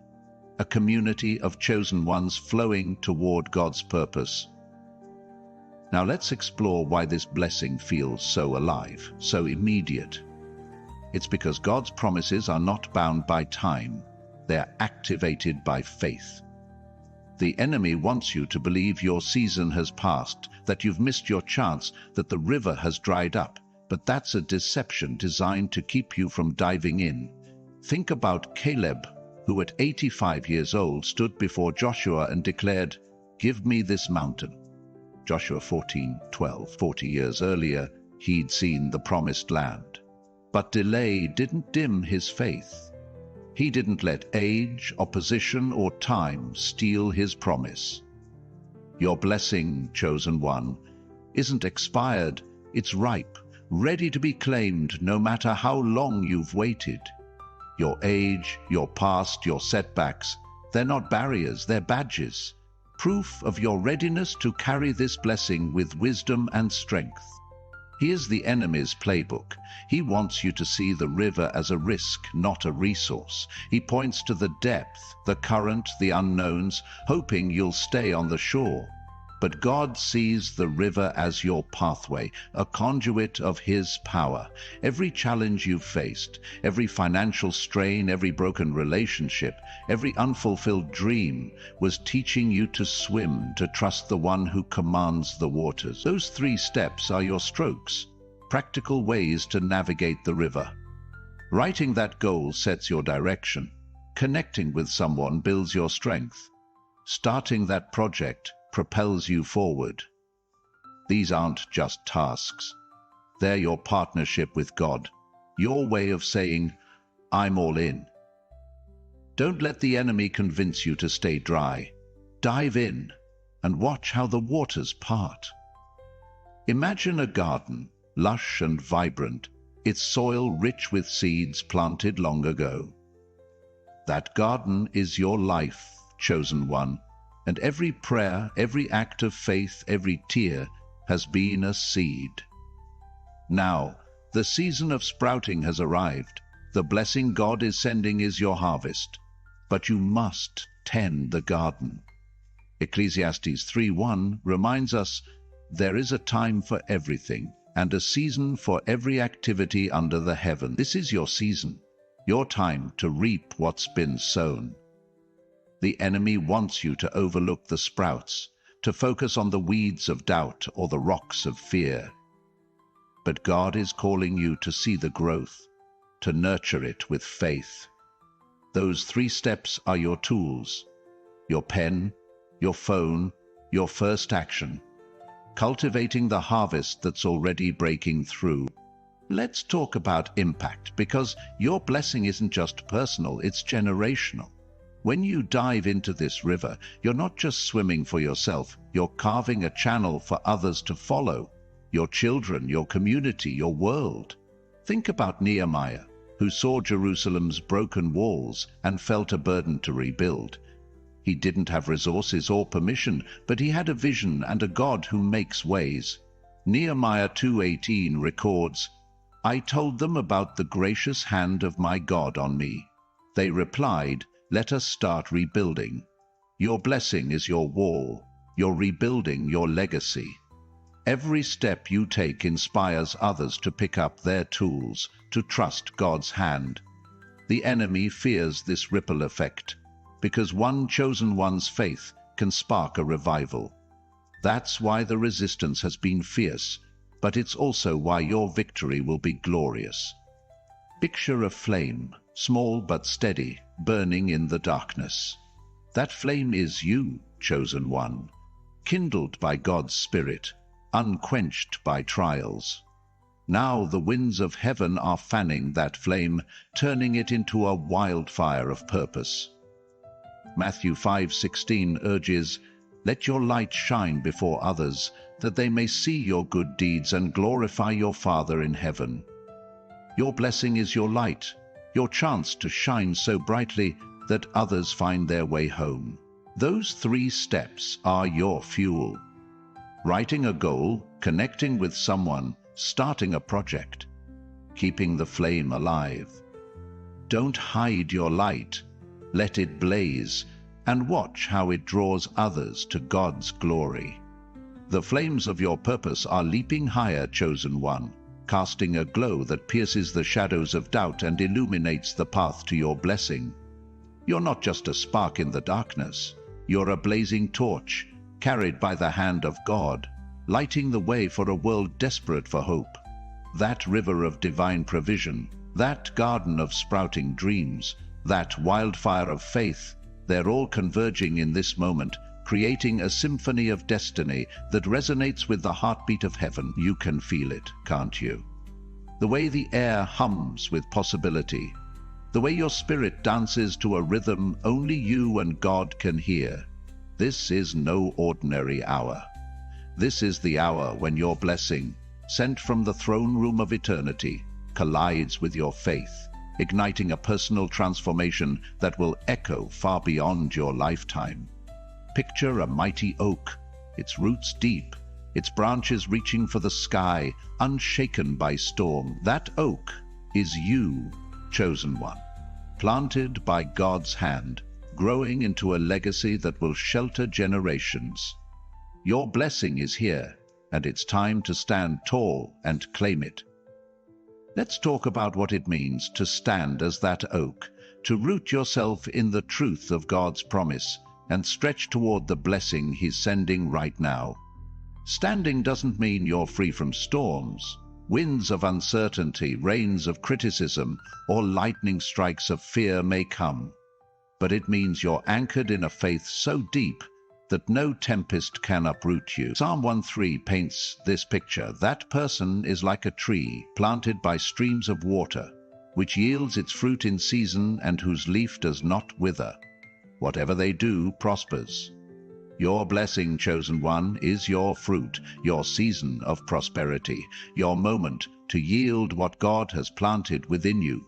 Speaker 1: a community of chosen ones flowing toward God's purpose. Now let's explore why this blessing feels so alive, so immediate. It's because God's promises are not bound by time. They're activated by faith. The enemy wants you to believe your season has passed, that you've missed your chance, that the river has dried up. But that's a deception designed to keep you from diving in. Think about Caleb, who at 85 years old stood before Joshua and declared, "Give me this mountain." Joshua 14:12. 40 years earlier, he'd seen the promised land. But delay didn't dim his faith. He didn't let age, opposition, or time steal his promise. Your blessing, chosen one, isn't expired, it's ripe, ready to be claimed no matter how long you've waited. Your age, your past, your setbacks, they're not barriers, they're badges. Proof of your readiness to carry this blessing with wisdom and strength. Here's the enemy's playbook. He wants you to see the river as a risk, not a resource. He points to the depth, the current, the unknowns, hoping you'll stay on the shore. But God sees the river as your pathway, a conduit of His power. Every challenge you've faced, every financial strain, every broken relationship, every unfulfilled dream was teaching you to swim, to trust the one who commands the waters. Those 3 steps are your strokes, practical ways to navigate the river. Writing that goal sets your direction. Connecting with someone builds your strength. Starting that project propels you forward. These aren't just tasks. They're your partnership with God, your way of saying, "I'm all in." Don't let the enemy convince you to stay dry. Dive in and watch how the waters part. Imagine a garden, lush and vibrant, its soil rich with seeds planted long ago. That garden is your life, chosen one. And every prayer, every act of faith, every tear has been a seed. Now, the season of sprouting has arrived. The blessing God is sending is your harvest. But you must tend the garden. Ecclesiastes 3:1 reminds us, "There is a time for everything, and a season for every activity under the heaven." This is your season, your time to reap what's been sown. The enemy wants you to overlook the sprouts, to focus on the weeds of doubt or the rocks of fear. But God is calling you to see the growth, to nurture it with faith. Those 3 steps are your tools, your pen, your phone, your first action, cultivating the harvest that's already breaking through. Let's talk about impact, because your blessing isn't just personal, it's generational. When you dive into this river, you're not just swimming for yourself, you're carving a channel for others to follow. Your children, your community, your world. Think about Nehemiah, who saw Jerusalem's broken walls and felt a burden to rebuild. He didn't have resources or permission, but he had a vision and a God who makes ways. Nehemiah 2:18 records, "I told them about the gracious hand of my God on me. They replied, 'Let us start rebuilding.' Your blessing is your wall. You're rebuilding your legacy. Every step you take inspires others to pick up their tools, to trust God's hand. The enemy fears this ripple effect, because one chosen one's faith can spark a revival. That's why the resistance has been fierce, but it's also why your victory will be glorious. Picture a flame, small but steady, burning in the darkness. That flame is you, chosen one, kindled by God's Spirit, unquenched by trials. Now the winds of heaven are fanning that flame, turning it into a wildfire of purpose. Matthew 5:16 urges, "Let your light shine before others, that they may see your good deeds and glorify your Father in heaven." Your blessing is your light, your chance to shine so brightly that others find their way home. Those 3 steps are your fuel. Writing a goal, connecting with someone, starting a project, keeping the flame alive. Don't hide your light. Let it blaze, and watch how it draws others to God's glory. The flames of your purpose are leaping higher, chosen one, casting a glow that pierces the shadows of doubt and illuminates the path to your blessing. You're not just a spark in the darkness. You're a blazing torch, carried by the hand of God, lighting the way for a world desperate for hope. That river of divine provision, that garden of sprouting dreams, that wildfire of faith, they're all converging in this moment, creating a symphony of destiny that resonates with the heartbeat of heaven. You can feel it, can't you? The way the air hums with possibility, the way your spirit dances to a rhythm only you and God can hear. This is no ordinary hour. This is the hour when your blessing, sent from the throne room of eternity, collides with your faith, igniting a personal transformation that will echo far beyond your lifetime. Picture a mighty oak, its roots deep, its branches reaching for the sky, unshaken by storm. That oak is you, chosen one, planted by God's hand, growing into a legacy that will shelter generations. Your blessing is here, and it's time to stand tall and claim it. Let's talk about what it means to stand as that oak, to root yourself in the truth of God's promise and stretch toward the blessing He's sending right now. Standing doesn't mean you're free from storms, winds of uncertainty, rains of criticism, or lightning strikes of fear may come. But it means you're anchored in a faith so deep that no tempest can uproot you. Psalm 1:3 paints this picture. That person is like a tree planted by streams of water, which yields its fruit in season and whose leaf does not wither. Whatever they do prospers. Your blessing, chosen one, is your fruit, your season of prosperity, your moment to yield what God has planted within you.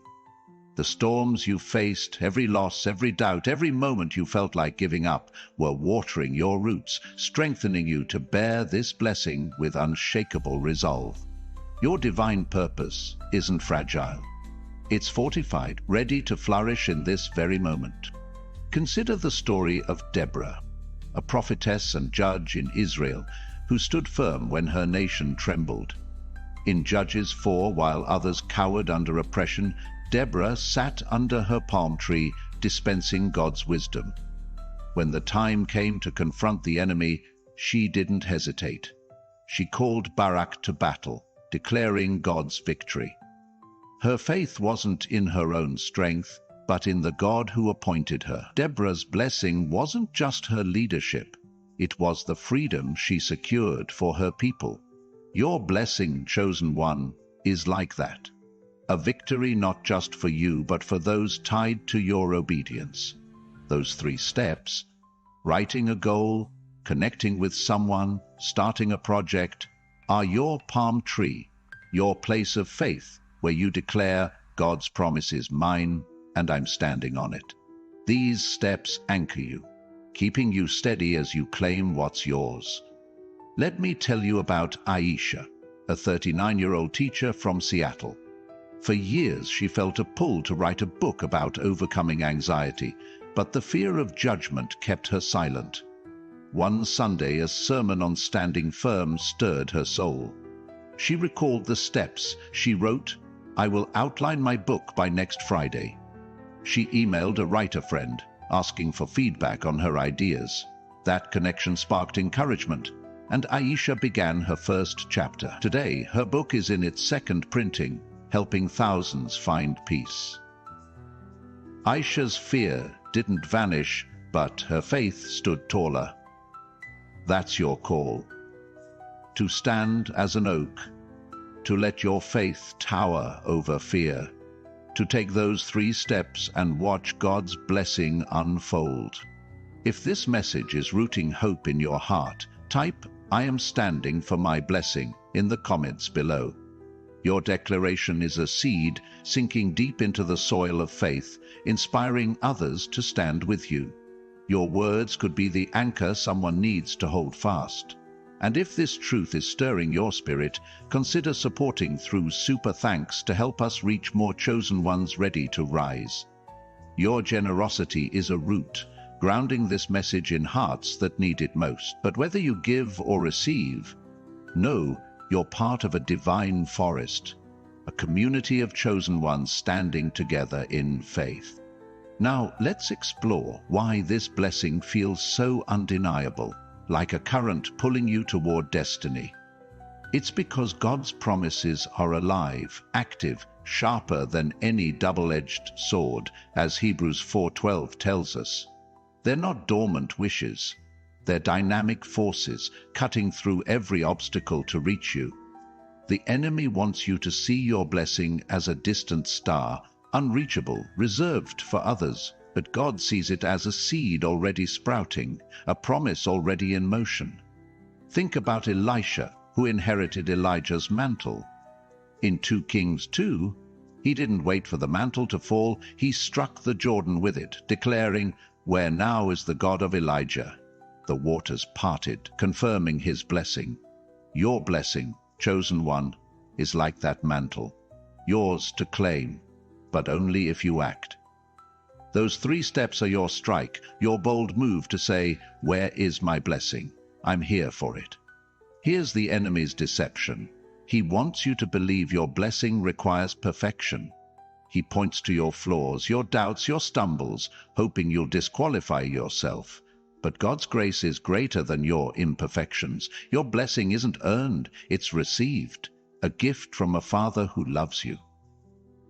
Speaker 1: The storms you faced, every loss, every doubt, every moment you felt like giving up, were watering your roots, strengthening you to bear this blessing with unshakable resolve. Your divine purpose isn't fragile. It's fortified, ready to flourish in this very moment. Consider the story of Deborah, a prophetess and judge in Israel, who stood firm when her nation trembled. In Judges 4, while others cowered under oppression, Deborah sat under her palm tree, dispensing God's wisdom. When the time came to confront the enemy, she didn't hesitate. She called Barak to battle, declaring God's victory. Her faith wasn't in her own strength, but in the God who appointed her. Deborah's blessing wasn't just her leadership. It was the freedom she secured for her people. Your blessing, chosen one, is like that. A victory not just for you, but for those tied to your obedience. Those 3 steps, writing a goal, connecting with someone, starting a project, are your palm tree, your place of faith, where you declare, God's promise is mine, and I'm standing on it. These steps anchor you, keeping you steady as you claim what's yours. Let me tell you about Aisha, a 39-year-old teacher from Seattle. For years she felt a pull to write a book about overcoming anxiety, but the fear of judgment kept her silent. One Sunday, a sermon on standing firm stirred her soul. She recalled the steps. She wrote, "I will outline my book by next Friday." She emailed a writer friend, asking for feedback on her ideas. That connection sparked encouragement, and Aisha began her first chapter. Today, her book is in its second printing, helping thousands find peace. Aisha's fear didn't vanish, but her faith stood taller. That's your call. To stand as an oak, to let your faith tower over fear, to take those 3 steps and watch God's blessing unfold. If this message is rooting hope in your heart, type "I am standing for my blessing" in the comments below. Your declaration is a seed sinking deep into the soil of faith, inspiring others to stand with you. Your words could be the anchor someone needs to hold fast. And if this truth is stirring your spirit, consider supporting through super thanks to help us reach more chosen ones ready to rise. Your generosity is a root, grounding this message in hearts that need it most. But whether you give or receive, know you're part of a divine forest, a community of chosen ones standing together in faith. Now, let's explore why this blessing feels so undeniable, like a current pulling you toward destiny. It's because God's promises are alive, active, sharper than any double-edged sword, as Hebrews 4:12 tells us. They're not dormant wishes. They're dynamic forces, cutting through every obstacle to reach you. The enemy wants you to see your blessing as a distant star, unreachable, reserved for others. But God sees it as a seed already sprouting, a promise already in motion. Think about Elisha, who inherited Elijah's mantle. In 2 Kings 2, he didn't wait for the mantle to fall, he struck the Jordan with it, declaring, "Where now is the God of Elijah?" The waters parted, confirming his blessing. Your blessing, chosen one, is like that mantle, yours to claim, but only if you act. Those 3 steps are your strike, your bold move to say, "Where is my blessing? I'm here for it." Here's the enemy's deception. He wants you to believe your blessing requires perfection. He points to your flaws, your doubts, your stumbles, hoping you'll disqualify yourself. But God's grace is greater than your imperfections. Your blessing isn't earned, it's received, a gift from a Father who loves you.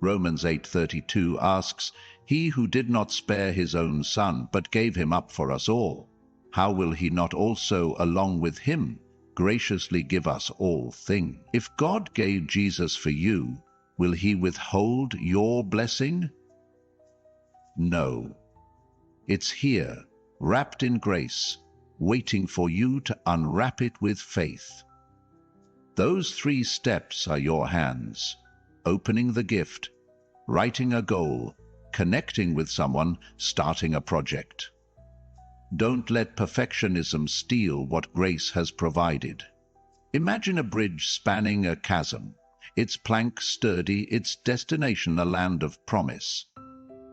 Speaker 1: Romans 8:32 asks, "He who did not spare his own Son, but gave him up for us all, how will he not also, along with him, graciously give us all things?" If God gave Jesus for you, will he withhold your blessing? No. It's here, wrapped in grace, waiting for you to unwrap it with faith. Those 3 steps are your hands: opening the gift, writing a goal, connecting with someone, starting a project. Don't let perfectionism steal what grace has provided. Imagine a bridge spanning a chasm, its plank sturdy, its destination a land of promise.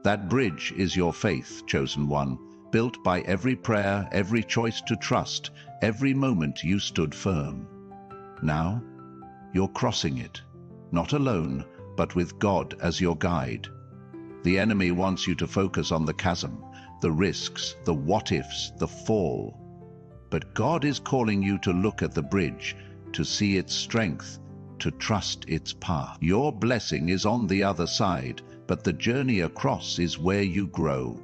Speaker 1: That bridge is your faith, chosen one, built by every prayer, every choice to trust, every moment you stood firm. Now, you're crossing it, not alone, but with God as your guide. The enemy wants you to focus on the chasm, the risks, the what-ifs, the fall. But God is calling you to look at the bridge, to see its strength, to trust its path. Your blessing is on the other side, but the journey across is where you grow.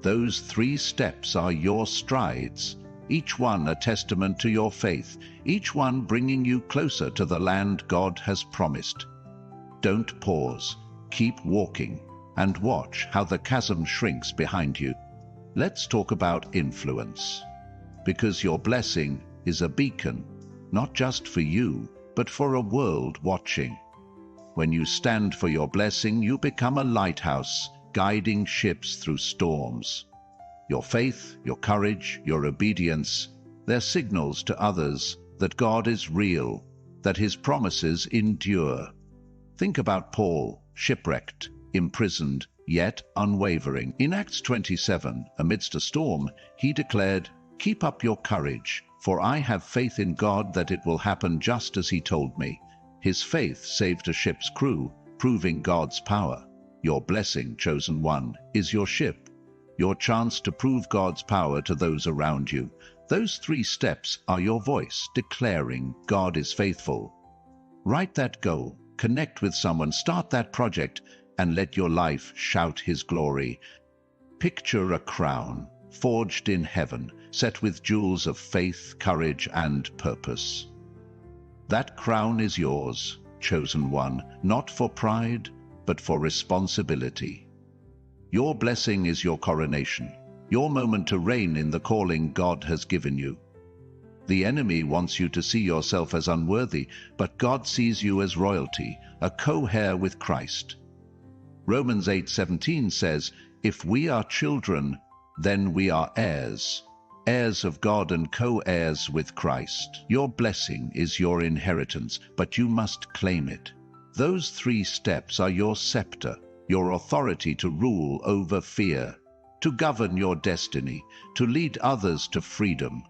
Speaker 1: Those 3 steps are your strides, each one a testament to your faith, each one bringing you closer to the land God has promised. Don't pause, keep walking, and watch how the chasm shrinks behind you. Let's talk about influence. Because your blessing is a beacon, not just for you, but for a world watching. When you stand for your blessing, you become a lighthouse, guiding ships through storms. Your faith, your courage, your obedience, they're signals to others that God is real, that his promises endure. Think about Paul, shipwrecked, imprisoned, yet unwavering. In Acts 27, amidst a storm, he declared, "Keep up your courage, for I have faith in God that it will happen just as he told me." His faith saved a ship's crew, proving God's power. Your blessing, chosen one, is your ship, your chance to prove God's power to those around you. Those 3 steps are your voice, declaring God is faithful. Write that goal, connect with someone, start that project, and let your life shout his glory. Picture a crown, forged in heaven, set with jewels of faith, courage, and purpose. That crown is yours, chosen one, not for pride, but for responsibility. Your blessing is your coronation, your moment to reign in the calling God has given you. The enemy wants you to see yourself as unworthy, but God sees you as royalty, a co-heir with Christ. Romans 8:17 says, "If we are children, then we are heirs, heirs of God and co-heirs with Christ." Your blessing is your inheritance, but you must claim it. Those 3 steps are your scepter, your authority to rule over fear, to govern your destiny, to lead others to freedom.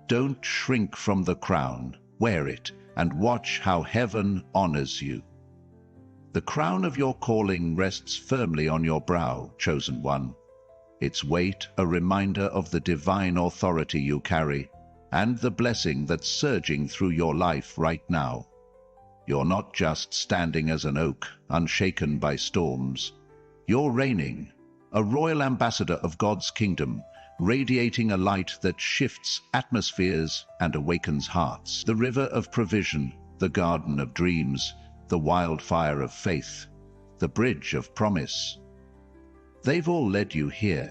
Speaker 1: Don't shrink from the crown, wear it, and watch how heaven honors you. The crown of your calling rests firmly on your brow, chosen one. Its weight a reminder of the divine authority you carry, and the blessing that's surging through your life right now. You're not just standing as an oak, unshaken by storms. You're reigning, a royal ambassador of God's kingdom, radiating a light that shifts atmospheres and awakens hearts. The river of provision, the garden of dreams, the wildfire of faith, the bridge of promise. They've all led you here,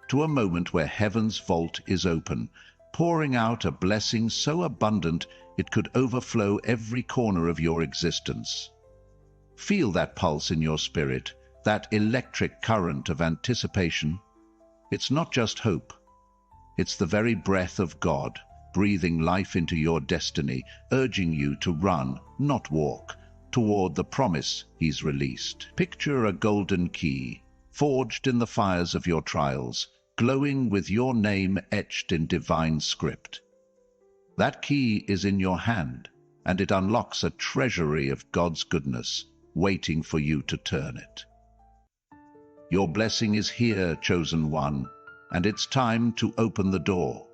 Speaker 1: to a moment where heaven's vault is open, pouring out a blessing so abundant it could overflow every corner of your existence. Feel that pulse in your spirit, that electric current of anticipation. It's not just hope. It's the very breath of God, breathing life into your destiny, urging you to run, not walk, toward the promise he's released. Picture a golden key, forged in the fires of your trials, glowing with your name etched in divine script. That key is in your hand, and it unlocks a treasury of God's goodness, waiting for you to turn it. Your blessing is here, chosen one, and it's time to open the door.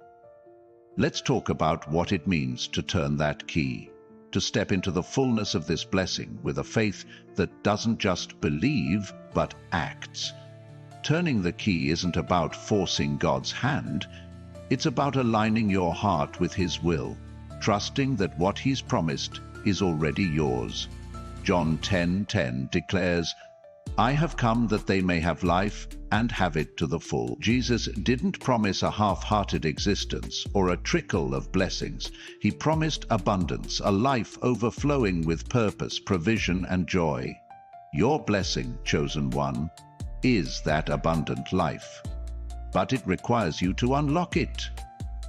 Speaker 1: Let's talk about what it means to turn that key, to step into the fullness of this blessing with a faith that doesn't just believe, but acts. Turning the key isn't about forcing God's hand. It's about aligning your heart with his will, trusting that what he's promised is already yours. John 10:10 declares, "I have come that they may have life and have it to the full." Jesus didn't promise a half-hearted existence or a trickle of blessings. He promised abundance, a life overflowing with purpose, provision, and joy. Your blessing, chosen one, is that abundant life. But it requires you to unlock it,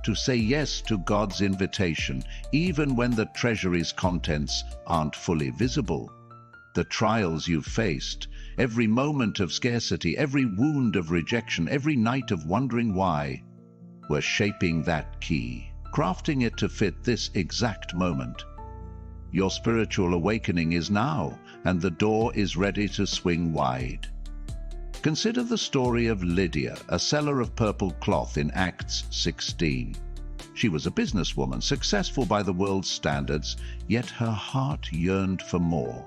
Speaker 1: to say yes to God's invitation, even when the treasury's contents aren't fully visible. The trials you've faced, every moment of scarcity, every wound of rejection, every night of wondering why, were shaping that key, crafting it to fit this exact moment. Your spiritual awakening is now, and the door is ready to swing wide. Consider the story of Lydia, a seller of purple cloth in Acts 16. She was a businesswoman, successful by the world's standards, yet her heart yearned for more.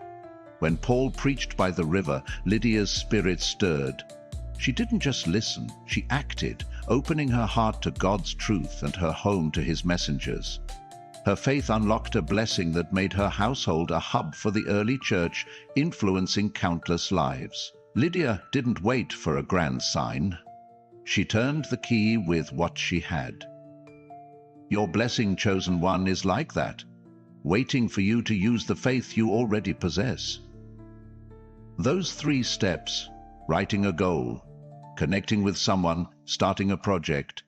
Speaker 1: When Paul preached by the river, Lydia's spirit stirred. She didn't just listen, she acted, opening her heart to God's truth and her home to his messengers. Her faith unlocked a blessing that made her household a hub for the early church, influencing countless lives. Lydia didn't wait for a grand sign. She turned the key with what she had. Your blessing, chosen one, is like that, waiting for you to use the faith you already possess. Those 3 steps, writing a goal, connecting with someone, starting a project,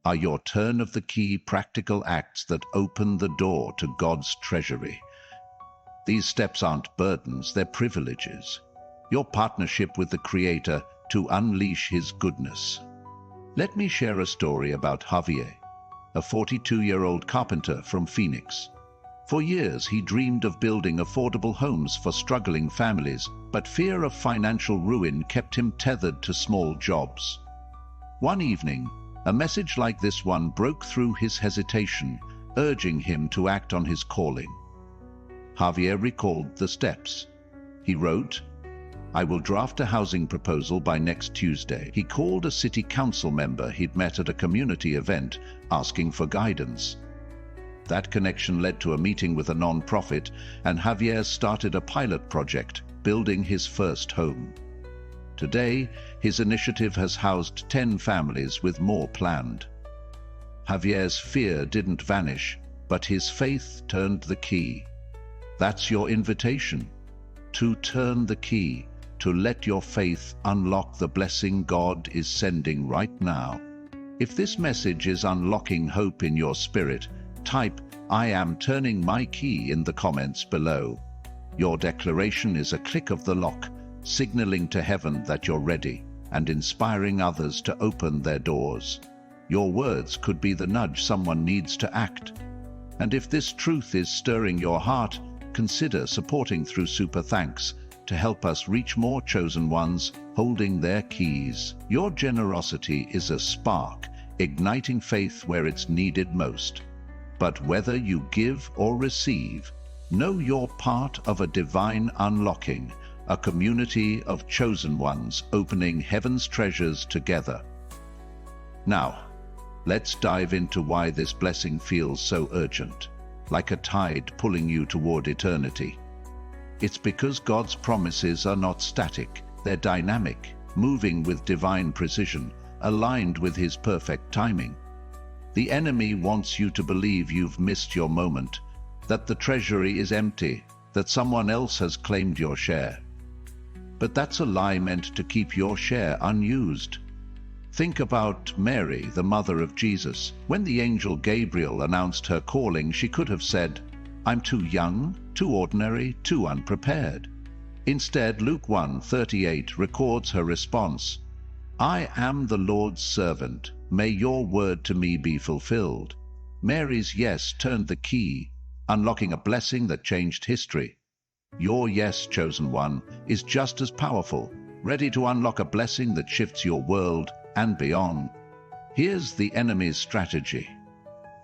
Speaker 1: are your turn of the key practical acts that open the door to God's treasury. These steps aren't burdens, they're privileges. your partnership with the Creator to unleash His goodness. Let me share a story about Javier, a 42-year-old carpenter from Phoenix. For years, he dreamed of building affordable homes for struggling families, but fear of financial ruin kept him tethered to small jobs. One evening, a message like this one broke through his hesitation, urging him to act on his calling. Javier recalled the steps. He wrote, "I will draft a housing proposal by next Tuesday." He called a city council member he'd met at a community event, asking for guidance. That connection led to a meeting with a non-profit, and Javier started a pilot project, building his first home. Today, his initiative has housed 10 families with more planned. Javier's fear didn't vanish, but his faith turned the key. That's your invitation, to turn the key, to let your faith unlock the blessing God is sending right now. If this message is unlocking hope in your spirit, type "I am turning my key" in the comments below. Your declaration is a click of the lock, signaling to heaven that you're ready and inspiring others to open their doors. Your words could be the nudge someone needs to act. And if this truth is stirring your heart, consider supporting through Super Thanks to help us reach more chosen ones holding their keys. Your generosity is a spark, igniting faith where it's needed most. But whether you give or receive, know you're part of a divine unlocking, a community of chosen ones opening heaven's treasures together. Now, let's dive into why this blessing feels so urgent, like a tide pulling you toward eternity. It's because God's promises are not static, they're dynamic, moving with divine precision, aligned with His perfect timing. The enemy wants you to believe you've missed your moment, that the treasury is empty, that someone else has claimed your share. But that's a lie meant to keep your share unused. Think about Mary, the mother of Jesus. When the angel Gabriel announced her calling, she could have said, "I'm too young, too ordinary, too unprepared." Instead, Luke 1:38 records her response, "I am the Lord's servant. May your word to me be fulfilled." Mary's yes turned the key, unlocking a blessing that changed history. Your yes, chosen one, is just as powerful, ready to unlock a blessing that shifts your world and beyond. Here's the enemy's strategy.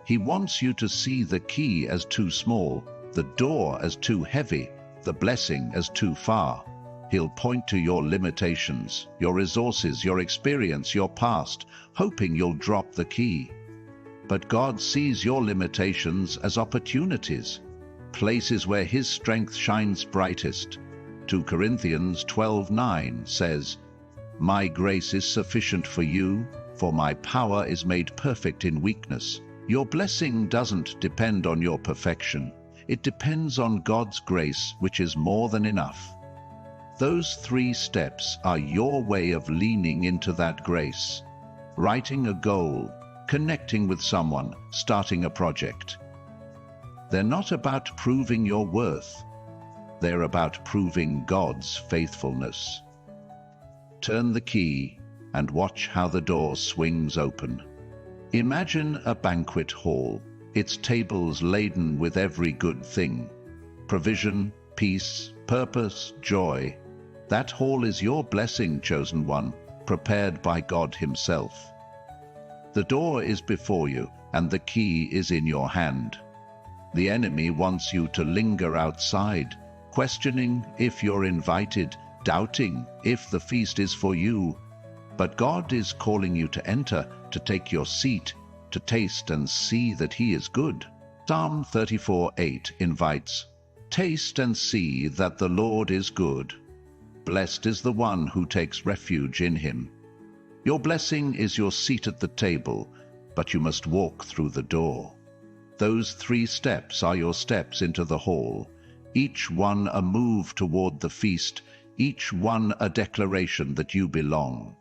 Speaker 1: He wants you to see the key as too small, the door as too heavy, the blessing as too far. He'll point to your limitations, your resources, your experience, your past, hoping you'll drop the key. But God sees your limitations as opportunities, places where His strength shines brightest. 2 Corinthians 12:9 says, "My grace is sufficient for you, for my power is made perfect in weakness." Your blessing doesn't depend on your perfection. It depends on God's grace, which is more than enough. Those 3 steps are your way of leaning into that grace. Writing a goal, connecting with someone, starting a project. They're not about proving your worth. They're about proving God's faithfulness. Turn the key and watch how the door swings open. Imagine a banquet hall, its tables laden with every good thing. Provision, peace, purpose, joy. That hall is your blessing, chosen one, prepared by God Himself. The door is before you, and the key is in your hand. The enemy wants you to linger outside, questioning if you're invited, doubting if the feast is for you. But God is calling you to enter, to take your seat, to taste and see that He is good. Psalm 34:8 invites, "Taste and see that the Lord is good. Blessed is the one who takes refuge in Him." Your blessing is your seat at the table, but you must walk through the door. Those 3 steps are your steps into the hall, each one a move toward the feast, each one a declaration that you belong.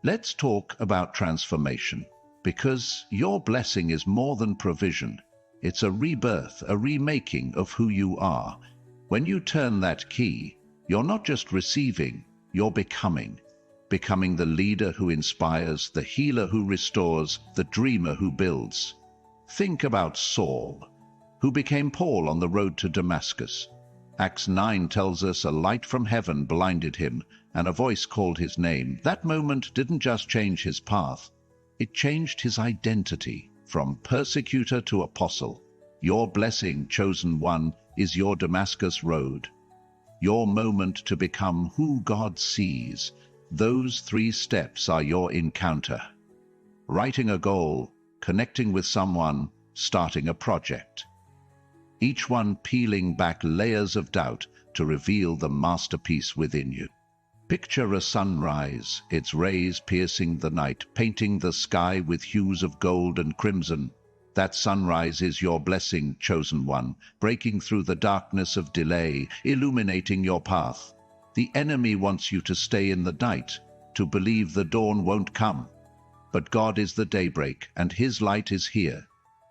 Speaker 1: Let's talk about transformation, because your blessing is more than provision. It's a rebirth, a remaking of who you are. When you turn that key, You're not just receiving, you're becoming. Becoming the leader who inspires, the healer who restores, the dreamer who builds. Think about Saul, who became Paul on the road to Damascus. Acts 9 tells us a light from heaven blinded him, and a voice called his name. That moment didn't just change his path, it changed his identity, from persecutor to apostle. Your blessing, chosen one, is your Damascus road. Your moment to become who God sees. Those 3 steps are your encounter. Writing a goal, connecting with someone, starting a project. Each one peeling back layers of doubt to reveal the masterpiece within you. Picture a sunrise, its rays piercing the night, painting the sky with hues of gold and crimson. That sunrise is your blessing, chosen one, breaking through the darkness of delay, illuminating your path. The enemy wants you to stay in the night, to believe the dawn won't come. But God is the daybreak, and his light is here.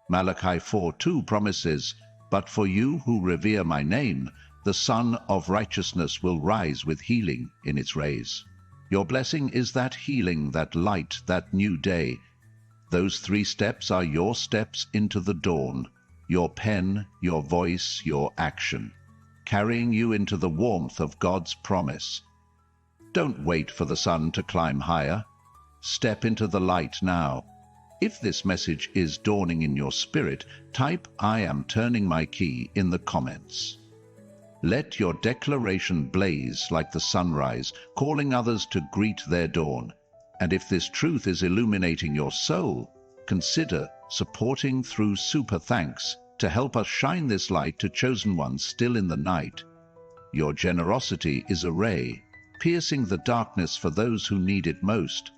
Speaker 1: Malachi 4:2 promises, "But for you who revere my name, the Sun of Righteousness will rise with healing in its rays." Your blessing is that healing, that light, that new day. Those 3 steps are your steps into the dawn, your pen, your voice, your action, carrying you into the warmth of God's promise. Don't wait for the sun to climb higher. Step into the light now. If this message is dawning in your spirit, type "I am turning my key" in the comments. Let your declaration blaze like the sunrise, calling others to greet their dawn. And if this truth is illuminating your soul, consider supporting through super thanks to help us shine this light to chosen ones still in the night. Your generosity is a ray, piercing the darkness for those who need it most.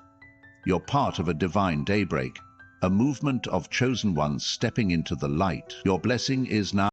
Speaker 1: You're part of a divine daybreak, a movement of chosen ones stepping into the light. Your blessing is now